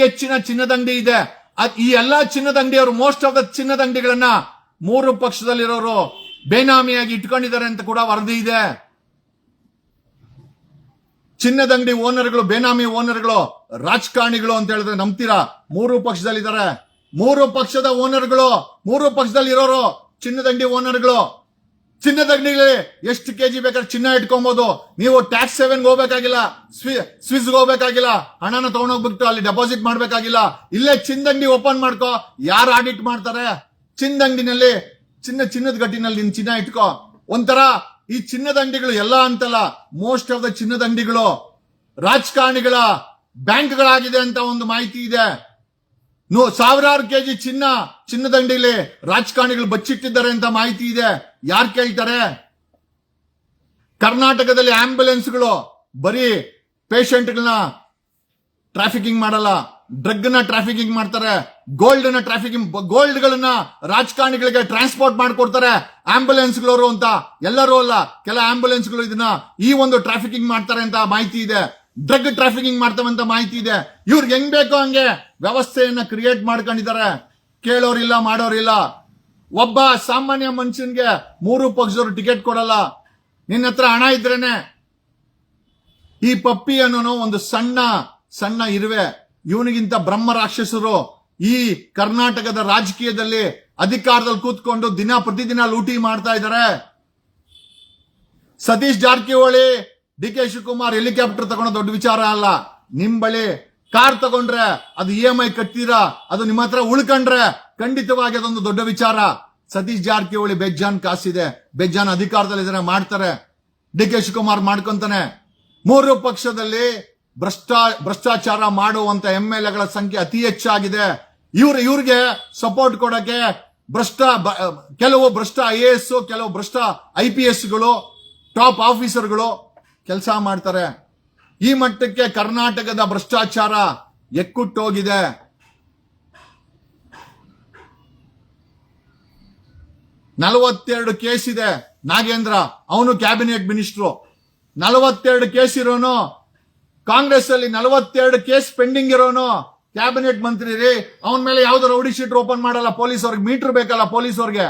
ಹೆಚ್ಚಿನ ಚಿನ್ನದಂಡಿ ಇದೆ. ಈ ಎಲ್ಲಾ ಚಿನ್ನದಂಡಿಯವರು ಮೋಸ್ಟ್ ಆಫ್ ದ ಚಿನ್ನದಂಡಿಗಳನ್ನ 3 ಪಕ್ಷದಲ್ಲಿರೋರು ಬೇನಾಮಿಯಾಗಿ ಇಟ್ಕೊಂಡಿದ್ದಾರೆ ಅಂತ ಕೂಡ ವರದಿ ಇದೆ. ಚಿನ್ನದಂಗಡಿ ಓನರ್ಗಳು, ಬೇನಾಮಿ ಓನರ್ಗಳು ರಾಜಕಾರಣಿಗಳು ಅಂತ ಹೇಳಿದ್ರೆ ನಂಬ್ತೀರಾ? 3 ಪಕ್ಷದಲ್ಲಿದ್ದಾರೆ. 3 ಪಕ್ಷದ ಓನರ್ಗಳು, 3 ಪಕ್ಷದಲ್ಲಿ ಇರೋರು ಚಿನ್ನದಂಗಡಿ ಓನರ್ಗಳು. ಚಿನ್ನದಂಗಡಿಗಳಲ್ಲಿ ಎಷ್ಟು ಕೆಜಿ ಬೇಕಾದ್ರೆ ಚಿನ್ನ ಇಟ್ಕೊಬಹುದು. ನೀವು ಟ್ಯಾಕ್ಸ್ ಸೆವೆನ್ಗೆ ಹೋಗ್ಬೇಕಾಗಿಲ್ಲ, ಸ್ವಿಸ್ಗೆ ಹೋಗ್ಬೇಕಾಗಿಲ್ಲ, ಹಣನ ತಗೊಂಡೋಗ್ಬಿಟ್ಟು ಅಲ್ಲಿ ಡೆಪಾಸಿಟ್ ಮಾಡ್ಬೇಕಾಗಿಲ್ಲ. ಇಲ್ಲೇ ಚಿನ್ನದಂಗಡಿ ಓಪನ್ ಮಾಡ್ಕೋ. ಯಾರು ಆಡಿಟ್ ಮಾಡ್ತಾರೆ? ಚಿನ್ನದಂಗಡಿನಲ್ಲಿ ಚಿನ್ನದ ಗಟ್ಟಿನಲ್ಲಿ ನಿನ್ ಚಿನ್ನ ಇಟ್ಕೋ. ಒಂಥರ ಈ ಚಿನ್ನದಂಗಡಿಗಳು ಎಲ್ಲ ಅಂತಲ್ಲ, ಮೋಸ್ಟ್ ಆಫ್ ದ ಚಿನ್ನದಂಗಡಿಗಳು ರಾಜಕಾರಣಿಗಳ ಬ್ಯಾಂಕ್ಗಳಾಗಿದೆ ಅಂತ ಒಂದು ಮಾಹಿತಿ ಇದೆ. 1000 ಕೆಜಿ ಚಿನ್ನದಂಗಡಿಲಿ ರಾಜಕಾರಣಿಗಳು ಬಚ್ಚಿಟ್ಟಿದ್ದಾರೆ ಅಂತ ಮಾಹಿತಿ ಇದೆ. ಯಾರು ಕೇಳ್ತಾರೆ? ಕರ್ನಾಟಕದಲ್ಲಿ ಆಂಬ್ಯುಲೆನ್ಸ್ಗಳು ಬರೀ ಪೇಷಂಟ್ಗಳನ್ನ ಟ್ರಾಫಿಕಿಂಗ್ ಮಾಡಲ್ಲ, ಡ್ರಗ್ ನ ಟ್ರಾಫಿಕಿಂಗ್ ಮಾಡ್ತಾರೆ. ಗೋಲ್ಡ್ ಗಳನ್ನ ರಾಜಕಾರಣಿಗಳಿಗೆ ಟ್ರಾನ್ಸ್ಪೋರ್ಟ್ ಮಾಡ್ಕೊಡ್ತಾರೆ ಆಂಬ್ಯುಲೆನ್ಸ್ಗಳವರು ಅಂತ. ಎಲ್ಲರೂ ಅಲ್ಲ, ಕೆಲ ಆಂಬ್ಯುಲೆನ್ಸ್ಗಳು ಇದನ್ನ ಈ ಒಂದು ಟ್ರಾಫಿಕಿಂಗ್ ಮಾಡ್ತಾರೆ ಅಂತ ಮಾಹಿತಿ ಇದೆ. ಡ್ರಗ್ ಟ್ರಾಫಿಕಿಂಗ್ ಮಾಡ್ತಾವಂತ ಮಾಹಿತಿ ಇದೆ. ಇವ್ರಿಗೆ ಹೆಂಗ್ ಬೇಕೋ ಹಂಗೆ ವ್ಯವಸ್ಥೆಯನ್ನ ಕ್ರಿಯೇಟ್ ಮಾಡ್ಕೊಂಡಿದ್ದಾರೆ. ಕೇಳೋರಿಲ್ಲ, ಮಾಡೋರಿಲ್ಲ. ಒಬ್ಬ ಸಾಮಾನ್ಯ ಮನುಷ್ಯನ್ಗೆ 3 ಪಕ್ಷದವರು ಟಿಕೆಟ್ ಕೊಡಲ್ಲ. ನಿನ್ನ ಹತ್ರ ಹಣ ಇದ್ರೇನೆ. ಈ ಪಪ್ಪಿ ಅನ್ನೋನು ಒಂದು ಸಣ್ಣ ಇರುವೆ. ಇವನಿಗಿಂತ ಬ್ರಹ್ಮ ರಾಕ್ಷಸರು ಈ ಕರ್ನಾಟಕದ ರಾಜಕೀಯದಲ್ಲಿ ಅಧಿಕಾರದಲ್ಲಿ ಕೂತ್ಕೊಂಡು ಪ್ರತಿದಿನ ಲೂಟಿ ಮಾಡ್ತಾ ಇದ್ದಾರೆ. ಸತೀಶ್ ಜಾರಕಿಹೊಳಿ, DK ಶಿವಕುಮಾರ್ ಹೆಲಿಕಾಪ್ಟರ್ ತಗೊಂಡು ದೊಡ್ಡ ವಿಚಾರ ಅಲ್ಲ. ನಿಮ್ ಬಳಿ ಕಾರ್ ತಗೊಂಡ್ರೆ ಅದು EMI ಕಟ್ತೀರಾ, ಅದು ನಿಮ್ಮ ಹತ್ರ ಉಳ್ಕೊಂಡ್ರೆ ಖಂಡಿತವಾಗಿ ಅದೊಂದು ದೊಡ್ಡ ವಿಚಾರ. ಸತೀಶ್ ಜಾರಕಿಹೊಳಿ ಬೇಜಾನ್ ಕಾಸಿದೆ, ಬೇಜಾನ್ ಅಧಿಕಾರದಲ್ಲಿ ಮಾಡ್ತಾರೆ. DK ಶಿವಕುಮಾರ್ ಮಾಡ್ಕೊಂತಾನೆ. 3 ಪಕ್ಷದಲ್ಲಿ ಭ್ರಷ್ಟಾಚಾರ ಮಾಡುವಂತ MLAಗಳ ಸಂಖ್ಯೆ ಅತಿ ಹೆಚ್ಚಾಗಿದೆ. ಇವ್ರಿಗೆ ಸಪೋರ್ಟ್ ಕೊಡಕ್ಕೆ ಕೆಲವು ಭ್ರಷ್ಟ IAS, ಕೆಲವು ಭ್ರಷ್ಟ IPSಗಳು, ಟಾಪ್ ಆಫೀಸರ್ಗಳು ಕೆಲಸ ಮಾಡ್ತಾರೆ. ಈ ಮಟ್ಟಕ್ಕೆ ಕರ್ನಾಟಕದ ಭ್ರಷ್ಟಾಚಾರ ಎಕ್ಕುಟ್ಟೋಗಿದೆ. $42 ಕೇಸ್ ಇದೆ. ನಾಗೇಂದ್ರ ಅವನು ಕ್ಯಾಬಿನೆಟ್ ಮಿನಿಸ್ಟ್ರು. 42 ಕೇಸ್ ಇರೋನು, ಕಾಂಗ್ರೆಸ್ ಅಲ್ಲಿ 42 ಕೇಸ್ ಪೆಂಡಿಂಗ್ ಇರೋನು ಕ್ಯಾಬಿನೆಟ್ ಮಂತ್ರಿ ರೀ. ಅವನ ಮೇಲೆ ಯಾವ್ದು ರೌಡಿ ಶೀಟರ್ ಓಪನ್ ಮಾಡಲ್ಲ. ಪೊಲೀಸವ್ರಿಗೆ ಮೀಟರ್ ಬೇಕಲ್ಲ, ಪೊಲೀಸವ್ರಿಗೆ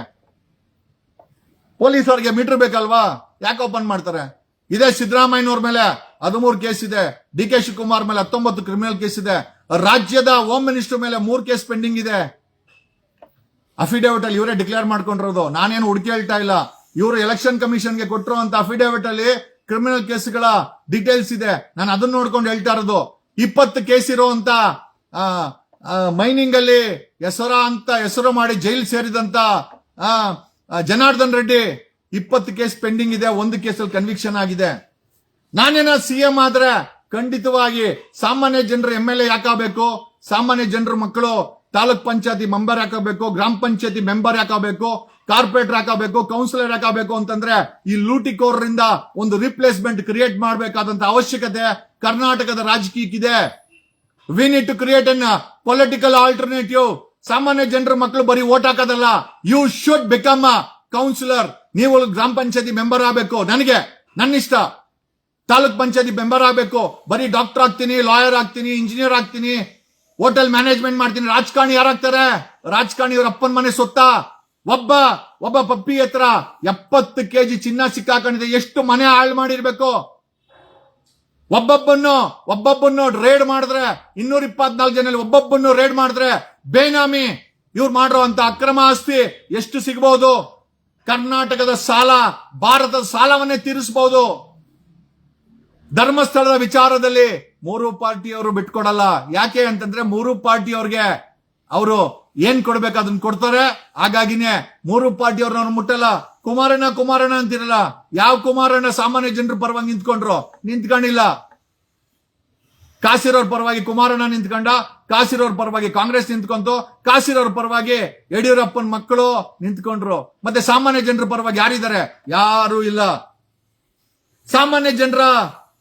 ಮೀಟರ್ ಬೇಕಲ್ವಾ? ಯಾಕೆ ಓಪನ್ ಮಾಡ್ತಾರೆ? ಇದೇ ಸಿದ್ದರಾಮಯ್ಯನವ್ರ ಮೇಲೆ 13 ಕೇಸ್ ಇದೆ. DK ಶಿವಕುಮಾರ್ ಮೇಲೆ 19 ಕ್ರಿಮಿನಲ್ ಕೇಸ್ ಇದೆ. ರಾಜ್ಯದ ಹೋಮ್ ಮಿನಿಸ್ಟರ್ ಮೇಲೆ 3 ಕೇಸ್ ಪೆಂಡಿಂಗ್ ಇದೆ. ಅಫಿಡೇವಿಟ್ ಅಲ್ಲಿ ಇವರೇ ಡಿಕ್ಲೇರ್ ಮಾಡ್ಕೊಂಡಿರೋದು. ನಾನೇನು ಹುಡುಕಿ ಹೇಳ್ತಾ ಇಲ್ಲ. ಇವರು ಎಲೆಕ್ಷನ್ ಕಮಿಷನ್ಗೆ ಕೊಟ್ಟರು ಅಂತ ಅಫಿಡೇವಿಟ್ ಅಲ್ಲಿ ಕ್ರಿಮಿನಲ್ ಕೇಸ್ಗಳ ಡೀಟೇಲ್ಸ್ ಇದೆ. ನಾನು ಅದನ್ನ ನೋಡ್ಕೊಂಡು ಹೇಳ್ತಾ ಇರೋದು. 20 ಕೇಸ್ ಇರುವಂತ ಮೈನಿಂಗ್ ಅಲ್ಲಿ ಹೆಸರು ಮಾಡಿ ಜೈಲ್ ಸೇರಿದಂತ ಜನಾರ್ದನ್ ರೆಡ್ಡಿ 20 ಕೇಸ್ ಪೆಂಡಿಂಗ್ ಇದೆ. 1 ಕೇಸಲ್ಲಿ ಕನ್ವಿಕ್ಷನ್ ಆಗಿದೆ. ನಾನೇನ CM ಆದ್ರೆ ಖಂಡಿತವಾಗಿ ಸಾಮಾನ್ಯ ಜನರು MLA ಯಾಕಾಗಬೇಕು? ಸಾಮಾನ್ಯ ಜನರ ಮಕ್ಕಳು ತಾಲೂಕ್ ಪಂಚಾಯತಿ ಮೆಂಬರ್ ಯಾಕಬೇಕು, ಗ್ರಾಮ ಪಂಚಾಯತಿ ಮೆಂಬರ್ ಯಾಕಬೇಕು, ಕಾರ್ಪೊರೇಟರ್ ಹಾಕಬೇಕು, ಕೌನ್ಸಿಲರ್ ಹಾಕಬೇಕು ಅಂತಂದ್ರೆ ಈ ಲೂಟಿಕೋರರಿಂದ ಒಂದು ರಿಪ್ಲೇಸ್ಮೆಂಟ್ ಕ್ರಿಯೇಟ್ ಮಾಡಬೇಕಾದಂತ ಅವಶ್ಯಕತೆ ಕರ್ನಾಟಕದ ರಾಜಕೀಯಕ್ಕಿದೆ. We need to create an political alternative. ಸಾಮಾನ್ಯ ಜನರ ಮಕ್ಕಳು ಬರೀ ಓಟ್ ಹಾಕೋದಲ್ಲ. You should become a councillor. ನೀವು ಗ್ರಾಮ ಪಂಚಾಯತಿ ಮೆಂಬರ್ ಆಗಬೇಕು. ನನ್ನ ಇಷ್ಟ. ತಾಲೂಕ್ ಪಂಚಾಯತಿ ಮೆಂಬರ್ ಆಗಬೇಕು. ಬರೀ ಡಾಕ್ಟರ್ ಆಗ್ತೀನಿ, ಲಾಯರ್ ಆಗ್ತೀನಿ, ಇಂಜಿನಿಯರ್ ಆಗ್ತೀನಿ, ಹೋಟೆಲ್ ಮ್ಯಾನೇಜ್ಮೆಂಟ್ ಮಾಡ್ತೀನಿ. ರಾಜಕಾರಣಿ ಯಾರಾಗ್ತಾರೆ? ರಾಜಕಾರಣಿ ಇವ್ರ ಅಪ್ಪನ ಮನೆ ಸೊತ್ತ. ಒಬ್ಬ ಪಪ್ಪಿ ಹತ್ರ 70 ಕೆಜಿ ಚಿನ್ನ ಸಿಕ್ಕಾಕೊಂಡಿದೆ. ಎಷ್ಟು ಮನೆ ಹಾಳು ಮಾಡಿರ್ಬೇಕು? ಒಬ್ಬೊಬ್ಬನ್ನು ರೇಡ್ ಮಾಡಿದ್ರೆ 224 ಜನ ಒಬ್ಬೊಬ್ಬನ್ನು ರೇಡ್ ಮಾಡಿದ್ರೆ ಬೇನಾಮಿ ಇವ್ರು ಮಾಡಿರುವಂತ ಅಕ್ರಮ ಆಸ್ತಿ ಎಷ್ಟು ಸಿಗಬಹುದು? ಕರ್ನಾಟಕದ ಸಾಲ, ಭಾರತದ ಸಾಲವನ್ನೇ ತೀರಿಸಬಹುದು. ಧರ್ಮಸ್ಥಳದ ವಿಚಾರದಲ್ಲಿ 3 ಪಾರ್ಟಿಯವರು ಬಿಟ್ಕೊಡಲ್ಲ. ಯಾಕೆ ಅಂತಂದ್ರೆ 3 ಪಾರ್ಟಿಯವ್ರಿಗೆ ಅವರು ಏನ್ ಕೊಡ್ಬೇಕು ಅದನ್ನ ಕೊಡ್ತಾರೆ. ಹಾಗಾಗಿನೇ 3 ಪಾರ್ಟಿಯವ್ರನ್ನ ಮುಟ್ಟಲ್ಲ. ಕುಮಾರಣ್ಣ ಅಂತಿರಲ್ಲ. ಯಾವ ಕುಮಾರಣ್ಣ ಸಾಮಾನ್ಯ ಜನರ ಪರವಾಗಿ ನಿಂತ್ಕೊಂಡಿಲ್ಲ. ಕಾಸಿರೋರ್ ಪರವಾಗಿ ಕುಮಾರಣ್ಣ ನಿಂತ್ಕೊಂಡ, ಕಾಸಿರೋರ್ ಪರವಾಗಿ ಕಾಂಗ್ರೆಸ್ ನಿಂತ್ಕೊಂತು, ಕಾಸಿರೋರ್ ಪರವಾಗಿ ಯಡಿಯೂರಪ್ಪನ ಮಕ್ಕಳು ನಿಂತ್ಕೊಂಡ್ರು. ಮತ್ತೆ ಸಾಮಾನ್ಯ ಜನರ ಪರವಾಗಿ ಯಾರಿದ್ದಾರೆ? ಯಾರು ಇಲ್ಲ. ಸಾಮಾನ್ಯ ಜನರ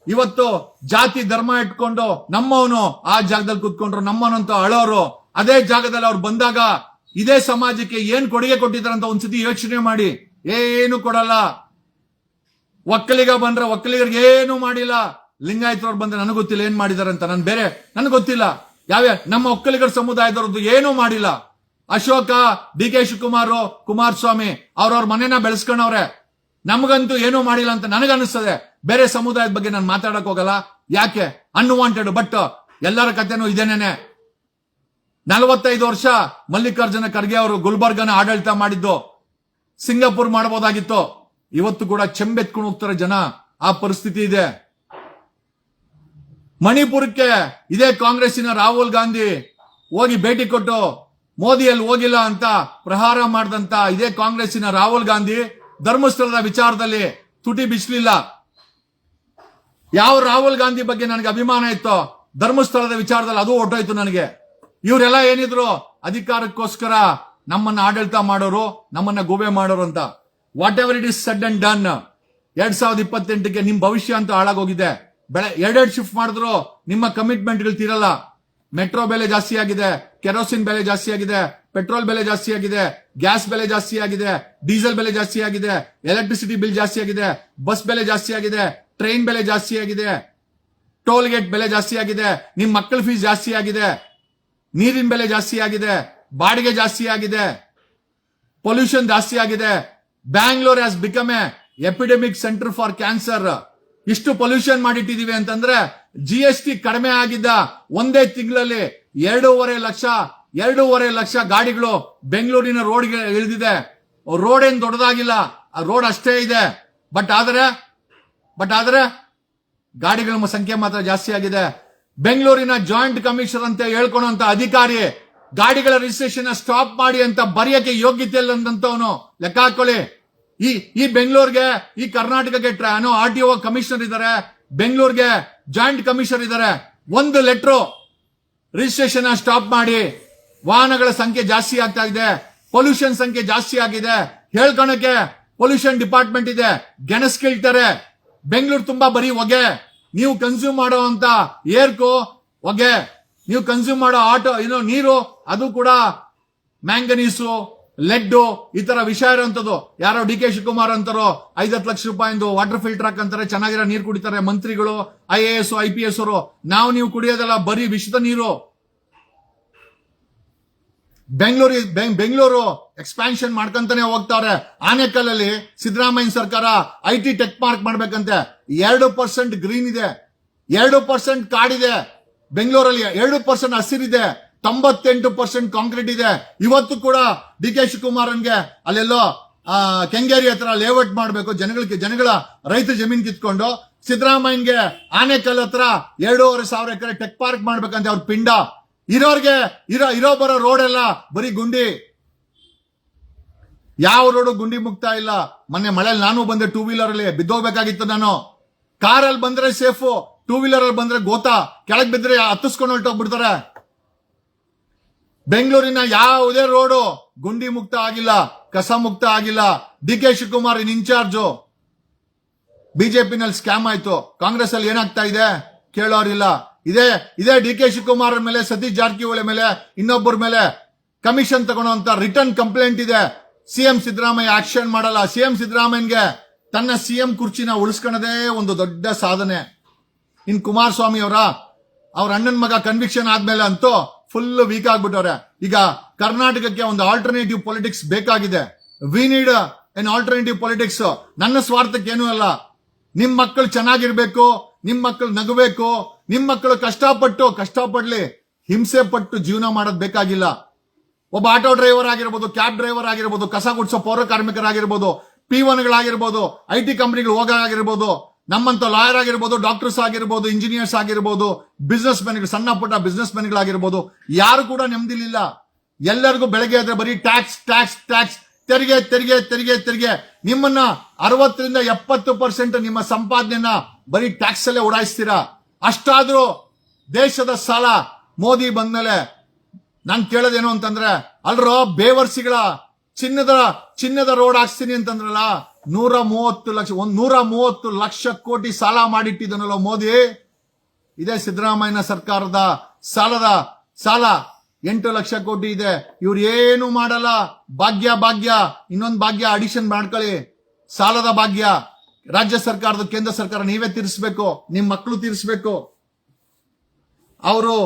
ಇವತ್ತು ಜಾತಿ ಧರ್ಮ ಇಟ್ಕೊಂಡು ನಮ್ಮವನು ಆ ಜಾಗದಲ್ಲಿ ಕುತ್ಕೊಂಡ್ರು, ನಮ್ಮವನಂತ ಅಳೋರು. ಅದೇ ಜಾಗದಲ್ಲಿ ಅವ್ರು ಬಂದಾಗ ಇದೇ ಸಮಾಜಕ್ಕೆ ಏನ್ ಕೊಡುಗೆ ಕೊಟ್ಟಿದ್ದಾರಂತ ಒಂದ್ಸತಿ ಯೋಚನೆ ಮಾಡಿ. ಏನು ಕೊಡಲ್ಲ. ಒಕ್ಕಲಿಗ ಬಂದ್ರೆ ಒಕ್ಕಲಿಗರಿಗೆ ಏನು ಮಾಡಿಲ್ಲ. ಲಿಂಗಾಯತರವ್ರು ಬಂದ್ರೆ ನನಗೆ ಗೊತ್ತಿಲ್ಲ ಏನ್ ಮಾಡಿದಾರಂತ, ನನಗೆ ಗೊತ್ತಿಲ್ಲ. ನಮ್ಮ ಒಕ್ಕಲಿಗರ ಸಮುದಾಯದವ್ರದ್ದು ಏನೂ ಮಾಡಿಲ್ಲ. ಅಶೋಕ, ಡಿ ಕೆ ಶಿವಕುಮಾರ್, ಕುಮಾರಸ್ವಾಮಿ ಅವ್ರವ್ರ ಮನೆನ ಬೆಳೆಸ್ಕೊಂಡವ್ರೆ. ನಮಗಂತೂ ಏನೂ ಮಾಡಿಲ್ಲ ಅಂತ ನನಗನ್ನಿಸ್ತದೆ. ಬೇರೆ ಸಮುದಾಯದ ಬಗ್ಗೆ ನಾನು ಮಾತಾಡಕ್ ಹೋಗಲ್ಲ. ಯಾಕೆ? ಅನ್ವಾಂಟೆಡ್. ಬಟ್ ಎಲ್ಲರ ಕಥೆನೂ ಇದೇನೇನೆ. 45 ವರ್ಷ ಮಲ್ಲಿಕಾರ್ಜುನ ಖರ್ಗೆ ಅವರು ಗುಲ್ಬರ್ಗನ ಆಡಳಿತ ಮಾಡಿದ್ದು. ಸಿಂಗಾಪುರ್ ಮಾಡಬಹುದಾಗಿತ್ತು. ಇವತ್ತು ಕೂಡ ಚೆಂಬೆತ್ಕೊಂಡು ಹೋಗ್ತಾರೆ ಜನ. ಆ ಪರಿಸ್ಥಿತಿ ಇದೆ. ಮಣಿಪುರಕ್ಕೆ ಇದೇ ಕಾಂಗ್ರೆಸ್ಸಿನ ರಾಹುಲ್ ಗಾಂಧಿ ಹೋಗಿ ಭೇಟಿ ಕೊಟ್ಟು ಮೋದಿಯಲ್ಲಿ ಹೋಗಿಲ್ಲ ಅಂತ ಪ್ರಹಾರ ಮಾಡಿದಂತ ಇದೇ ಕಾಂಗ್ರೆಸ್ಸಿನ ರಾಹುಲ್ ಗಾಂಧಿ ಧರ್ಮಸ್ಥಳದ ವಿಚಾರದಲ್ಲಿ ತುಟಿ ಬಿಚ್ಚಲಿಲ್ಲ. ಯಾವ ರಾಹುಲ್ ಗಾಂಧಿ ಬಗ್ಗೆ ನನಗೆ ಅಭಿಮಾನ ಇತ್ತೋ ಧರ್ಮಸ್ಥಳದ ವಿಚಾರದಲ್ಲಿ ಅದು ಹೊಟ್ಟೋಯ್ತು ನನಗೆ. ಇವರೆಲ್ಲ ಏನಿದ್ರು ಅಧಿಕಾರಕ್ಕೋಸ್ಕರ ನಮ್ಮನ್ನ ಆಡಳಿತ ಮಾಡೋರು, ನಮ್ಮನ್ನ ಗೂಬೆ ಮಾಡೋರು ಅಂತ. Whatever it is said and done. 2028ಕ್ಕೆ ನಿಮ್ ಭವಿಷ್ಯ ಅಂತ ಹಾಳಾಗೋಗಿದೆ. ಎರಡೆರಡು ಶಿಫ್ಟ್ ಮಾಡಿದ್ರು ನಿಮ್ಮ ಕಮಿಟ್ಮೆಂಟ್ಗಳು ತೀರಲ್ಲ. ಮೆಟ್ರೋ ಬೆಲೆ ಜಾಸ್ತಿ ಆಗಿದೆ, ಕೆರೋಸಿನ್ ಬೆಲೆ ಜಾಸ್ತಿ ಆಗಿದೆ, ಪೆಟ್ರೋಲ್ ಬೆಲೆ ಜಾಸ್ತಿ ಆಗಿದೆ, ಗ್ಯಾಸ್ ಬೆಲೆ ಜಾಸ್ತಿ ಆಗಿದೆ, ಡೀಸೆಲ್ ಬೆಲೆ ಜಾಸ್ತಿ ಆಗಿದೆ, ಎಲೆಕ್ಟ್ರಿಸಿಟಿ ಬಿಲ್ ಜಾಸ್ತಿ ಆಗಿದೆ, ಬಸ್ ಬೆಲೆ ಜಾಸ್ತಿ ಆಗಿದೆ, ಟ್ರೈನ್ ಬೆಲೆ ಜಾಸ್ತಿ ಆಗಿದೆ, ಟೋಲ್ ಗೇಟ್ ಬೆಲೆ ಜಾಸ್ತಿ ಆಗಿದೆ, ನಿಮ್ ಮಕ್ಕಳ ಫೀಸ್ ಜಾಸ್ತಿ ಆಗಿದೆ, ನೀರಿನ ಬೆಲೆ ಜಾಸ್ತಿ ಆಗಿದೆ, ಬಾಡಿಗೆ ಜಾಸ್ತಿ ಆಗಿದೆ, ಪೊಲ್ಯೂಷನ್ ಜಾಸ್ತಿ ಆಗಿದೆ. Bangalore has become A epidemic centre for cancer. ಇಷ್ಟು ಪೊಲ್ಯೂಷನ್ ಮಾಡಿಟ್ಟಿದೀವಿ ಅಂತಂದ್ರೆ GST ಕಡಿಮೆ ಆಗಿದ್ದ ಒಂದೇ ತಿಂಗಳಲ್ಲಿ 2.5 ಲಕ್ಷ ಗಾಡಿಗಳು ಬೆಂಗಳೂರಿನ ರೋಡ್ಗೆ ಇಳಿದಿದೆ. ರೋಡ್ ಏನ್ ದೊಡ್ಡದಾಗಿಲ್ಲ, ಆ ರೋಡ್ ಅಷ್ಟೇ ಇದೆ. ಬಟ್ ಆದ್ರೆ ಗಾಡಿಗಳ ಸಂಖ್ಯೆ ಮಾತ್ರ ಜಾಸ್ತಿ ಆಗಿದೆ. ಬೆಂಗಳೂರಿನ ಜಾಯಿಂಟ್ ಕಮಿಷನರ್ ಅಂತ ಹೇಳ್ಕೊಳಂತ ಅಧಿಕಾರಿ ಗಾಡಿಗಳ ರಿಜಿಸ್ಟ್ರೇಷನ್ ಸ್ಟಾಪ್ ಮಾಡಿ ಅಂತ ಬರೆಯಕ್ಕೆ ಯೋಗ್ಯತೆ ಇಲ್ಲಂತವನು. ಲೆಕ್ಕ ಹಾಕೊಳ್ಳಿ. ಈ ಬೆಂಗಳೂರಿಗೆ, ಈ ಕರ್ನಾಟಕಕ್ಕೆ RTO ಕಮಿಷನರ್ ಇದ್ದಾರೆ, ಬೆಂಗಳೂರಿಗೆ ಜಾಯಿಂಟ್ ಕಮಿಷನರ್ ಇದ್ದಾರೆ. ಒಂದು ಲೆಟ್ರು ರಿಜಿಸ್ಟ್ರೇಷನ್ ಸ್ಟಾಪ್ ಮಾಡಿ. ವಾಹನಗಳ ಸಂಖ್ಯೆ ಜಾಸ್ತಿ ಆಗ್ತಾ ಇದೆ, ಪೊಲ್ಯೂಷನ್ ಸಂಖ್ಯೆ ಜಾಸ್ತಿ ಆಗಿದೆ. ಹೇಳ್ಕೊಳಕ್ಕೆ ಪೊಲ್ಯೂಷನ್ ಡಿಪಾರ್ಟ್ಮೆಂಟ್ ಇದೆ, ಗೆಣಸ್ಕಿಳ್ತಾರೆ. ಬೆಂಗಳೂರು ತುಂಬಾ ಬರೀ ಹೊಗೆ. ನೀವು ಕನ್ಸ್ಯೂಮ್ ಮಾಡೋ ಅಂತ ಏರ್ಕೋ ಹೊಗೆ, ನೀವು ಕನ್ಸ್ಯೂಮ್ ಮಾಡೋ ನೀರು ಅದು ಕೂಡ ಮ್ಯಾಂಗನೀಸು, ಲೆಡ್, ಈ ತರ ವಿಷಯ ಇರುವಂತದ್ದು. ಯಾರೋ ಡಿ ಕೆ ಶಿವಕುಮಾರ್ ಅಂತಾರೋ 5 ಲಕ್ಷ ರೂಪಾಯಿಂದು ವಾಟರ್ ಫಿಲ್ಟರ್ ಹಾಕಂತಾರೆ, ಚೆನ್ನಾಗಿರೋ ನೀರು ಕುಡಿತಾರೆ ಮಂತ್ರಿಗಳು, IAS IPS ಅವರು. ನೀವು ಕುಡಿಯೋದಲ್ಲ ಬರೀ ವಿಷದ ನೀರು. ಬೆಂಗಳೂರು ಎಕ್ಸ್ಪಾನ್ಷನ್ ಮಾಡ್ಕೊಂತಾನೆ ಹೋಗ್ತಾರೆ. ಆನೇಕಲ್ಲಲ್ಲಿ ಸಿದ್ದರಾಮಯ್ಯ ಸರ್ಕಾರ IT ಟೆಕ್ ಪಾರ್ಕ್ ಮಾಡ್ಬೇಕಂತೆ. 2% ಗ್ರೀನ್ ಇದೆ, 2% ಕಾಡಿದೆ. ಬೆಂಗಳೂರಲ್ಲಿ 2% ಹಸಿರಿದೆ, 98% ಕಾಂಕ್ರೀಟ್ ಇದೆ. ಇವತ್ತು ಕೂಡ ಡಿ ಕೆ ಶಿವಕುಮಾರನ್ಗೆ ಅಲ್ಲೆಲ್ಲೋ ಕೆಂಗೇರಿ ಹತ್ರ ಲೇಔಟ್ ಮಾಡಬೇಕು, ಜನಗಳ ರೈತ ಜಮೀನ್ ಕಿತ್ಕೊಂಡು. ಸಿದ್ದರಾಮಯ್ಯನ್ಗೆ ಆನೇಕಲ್ ಹತ್ರ 2,500 ಎಕರೆ ಟೆಕ್ ಪಾರ್ಕ್ ಮಾಡ್ಬೇಕಂತ ಅವ್ರ ಪಿಂಡ. ಇರೋರ್ಗೆ ಇರೋ ಬರೋ ರೋಡ್ ಎಲ್ಲ ಬರೀ ಗುಂಡಿ. ಯಾವ ರೋಡು ಗುಂಡಿ ಮುಕ್ತ ಇಲ್ಲ. ಮೊನ್ನೆ ಮಳೆಯಲ್ಲಿ ನಾನು ಬಂದೆ, 2 ವೀಲರ್ ಅಲ್ಲಿ ಬಿದ್ದೋಗ್ಬೇಕಾಗಿತ್ತು ನಾನು. ಕಾರಲ್ಲಿ ಬಂದ್ರೆ ಸೇಫು, 2 ವೀಲರ್ ಅಲ್ಲಿ ಬಂದ್ರೆ ಗೋತಾ, ಕೆಳಗ್ ಬಿದ್ರೆ ಹತ್ತಿಸ್ಕೊಂಡು ಹೊರಟೋಗ್ಬಿಡ್ತಾರೆ. ಬೆಂಗಳೂರಿನ ಯಾವುದೇ ರೋಡು ಗುಂಡಿ ಮುಕ್ತ ಆಗಿಲ್ಲ, ಕಸ ಮುಕ್ತ ಆಗಿಲ್ಲ. D K Shivakumar incharge. ಬಿಜೆಪಿನಲ್ಲಿ ಸ್ಕ್ಯಾಮ್ ಆಯ್ತು, ಕಾಂಗ್ರೆಸ್ ಅಲ್ಲಿ ಏನಾಗ್ತಾ ಇದೆ ಕೇಳೋರಿಲ್ಲ. ಇದೇ ಡಿ ಕೆ ಶಿವಕುಮಾರ್ ಮೇಲೆ, ಸತೀಶ್ ಜಾರಕಿಹೊಳಿ ಮೇಲೆ, ಇನ್ನೊಬ್ಬರ ಮೇಲೆ ಕಮಿಷನ್ ತಗೊಳ್ಳೋಂತ ರಿಟರ್ನ್ ಕಂಪ್ಲೇಂಟ್ ಇದೆ. CM ಸಿದ್ದರಾಮಯ್ಯ ಆಕ್ಷನ್ ಮಾಡಲ್ಲ. CM ಸಿದ್ದರಾಮಯ್ಯಗೆ ತನ್ನ CM ಕುರ್ಚಿನ ಉಳಿಸ್ಕೊಳ್ಳೋದೇ ಒಂದು ದೊಡ್ಡ ಸಾಧನೆ. ಇನ್ ಕುಮಾರಸ್ವಾಮಿ ಅವ್ರ ಅಣ್ಣನ ಮಗ ಕನ್ವಿಕ್ಷನ್ ಆದ್ಮೇಲೆ ಅಂತೂ ಫುಲ್ ವೀಕ್ ಆಗ್ಬಿಟ್ಟವ್ರೆ. ಈಗ ಕರ್ನಾಟಕಕ್ಕೆ ಒಂದು ಆಲ್ಟರ್ನೇಟಿವ್ ಪೊಲಿಟಿಕ್ಸ್ ಬೇಕಾಗಿದೆ. We need N alternative politics. ನನ್ನ ಸ್ವಾರ್ಥಕ್ಕೆ ಏನೂ ಅಲ್ಲ. ನಿಮ್ ಮಕ್ಕಳು ಚೆನ್ನಾಗಿರ್ಬೇಕು, ನಿಮ್ ಮಕ್ಕಳು ನಗಬೇಕು, ನಿಮ್ ಮಕ್ಕಳು ಕಷ್ಟಪಡ್ಲಿ, ಹಿಂಸೆ ಪಟ್ಟು ಜೀವನ ಮಾಡೋದ್ ಬೇಕಾಗಿಲ್ಲ. ಒಬ್ಬ ಆಟೋ ಡ್ರೈವರ್ ಆಗಿರ್ಬೋದು, ಕ್ಯಾಬ್ ಡ್ರೈವರ್ ಆಗಿರ್ಬೋದು, ಕಸ ಗುಡಿಸೋ ಪೌರ ಕಾರ್ಮಿಕರಾಗಿರ್ಬೋದು, P1ಗಳಾಗಿರ್ಬೋದು, IT ಕಂಪನಿಗಳು ಹೋಗಾಗಿರ್ಬೋದು, ನಮ್ಮಂತ ಲಾಯರ್ ಆಗಿರ್ಬೋದು, ಡಾಕ್ಟರ್ಸ್ ಆಗಿರ್ಬೋದು, ಇಂಜಿನಿಯರ್ಸ್ ಆಗಿರ್ಬೋದು, ಬಿಸ್ನೆಸ್ ಮ್ಯಾನ್ಗಳು, ಸಣ್ಣ ಪುಟ್ಟ ಬಿಸ್ನೆಸ್ ಮ್ಯಾನ್ಗಳಾಗಿರ್ಬೋದು, ಯಾರು ಕೂಡ ನೆಮ್ಮದಿಲಿಲ್ಲ. ಎಲ್ಲರಿಗೂ ಬೆಳಗ್ಗೆ ಆದ್ರೆ ಬರೀ ಟ್ಯಾಕ್ಸ್ ಟ್ಯಾಕ್ಸ್ ಟ್ಯಾಕ್ಸ್, ತೆರಿಗೆ ತೆರಿಗೆ ತೆರಿಗೆ ತೆರಿಗೆ. ನಿಮ್ಮನ್ನ 60ರಿಂದ 70% ನಿಮ್ಮ ಸಂಪಾದನೆಯನ್ನ ಬರೀ ಟ್ಯಾಕ್ಸ್ ಅಲ್ಲೇ ಉಡಾಯಿಸ್ತೀರಾ. ಅಷ್ಟಾದ್ರೂ ದೇಶದ ಸಾಲ ಮೋದಿ ಬಂದ್ಮೇಲೆ ನಾನ್ ಕೇಳೋದೇನು ಅಂತಂದ್ರೆ, ಅಲ್ರೋ ಬೇವರ್ಸಿಗಳ ಚಿನ್ನದ ರೋಡ್ ಹಾಕ್ಸ್ತೀನಿ ಅಂತಂದ್ರಲ್ಲ, 130 ಲಕ್ಷ ಕೋಟಿ ಸಾಲ ಮಾಡಿಟ್ಟಿದ್ದನಲ್ಲ ಮೋದಿ. ಇದೇ ಸಿದ್ದರಾಮಯ್ಯ ಸರ್ಕಾರದ ಸಾಲ 8 ಲಕ್ಷ ಕೋಟಿ ಇದೆ. ಇವ್ರು ಏನು ಮಾಡಲ್ಲ. ಭಾಗ್ಯ ಇನ್ನೊಂದು ಭಾಗ್ಯ ಅಡಿಷನ್ ಮಾಡ್ಕೊಳ್ಳಿ. ಸಾಲದ ಭಾಗ್ಯ ರಾಜ್ಯ ಸರ್ಕಾರದ, ಕೇಂದ್ರ ಸರ್ಕಾರ ನೀವೇ ತೀರಿಸಬೇಕು, ನಿಮ್ ಮಕ್ಕಳು ತೀರಿಸಬೇಕು. ಅವರು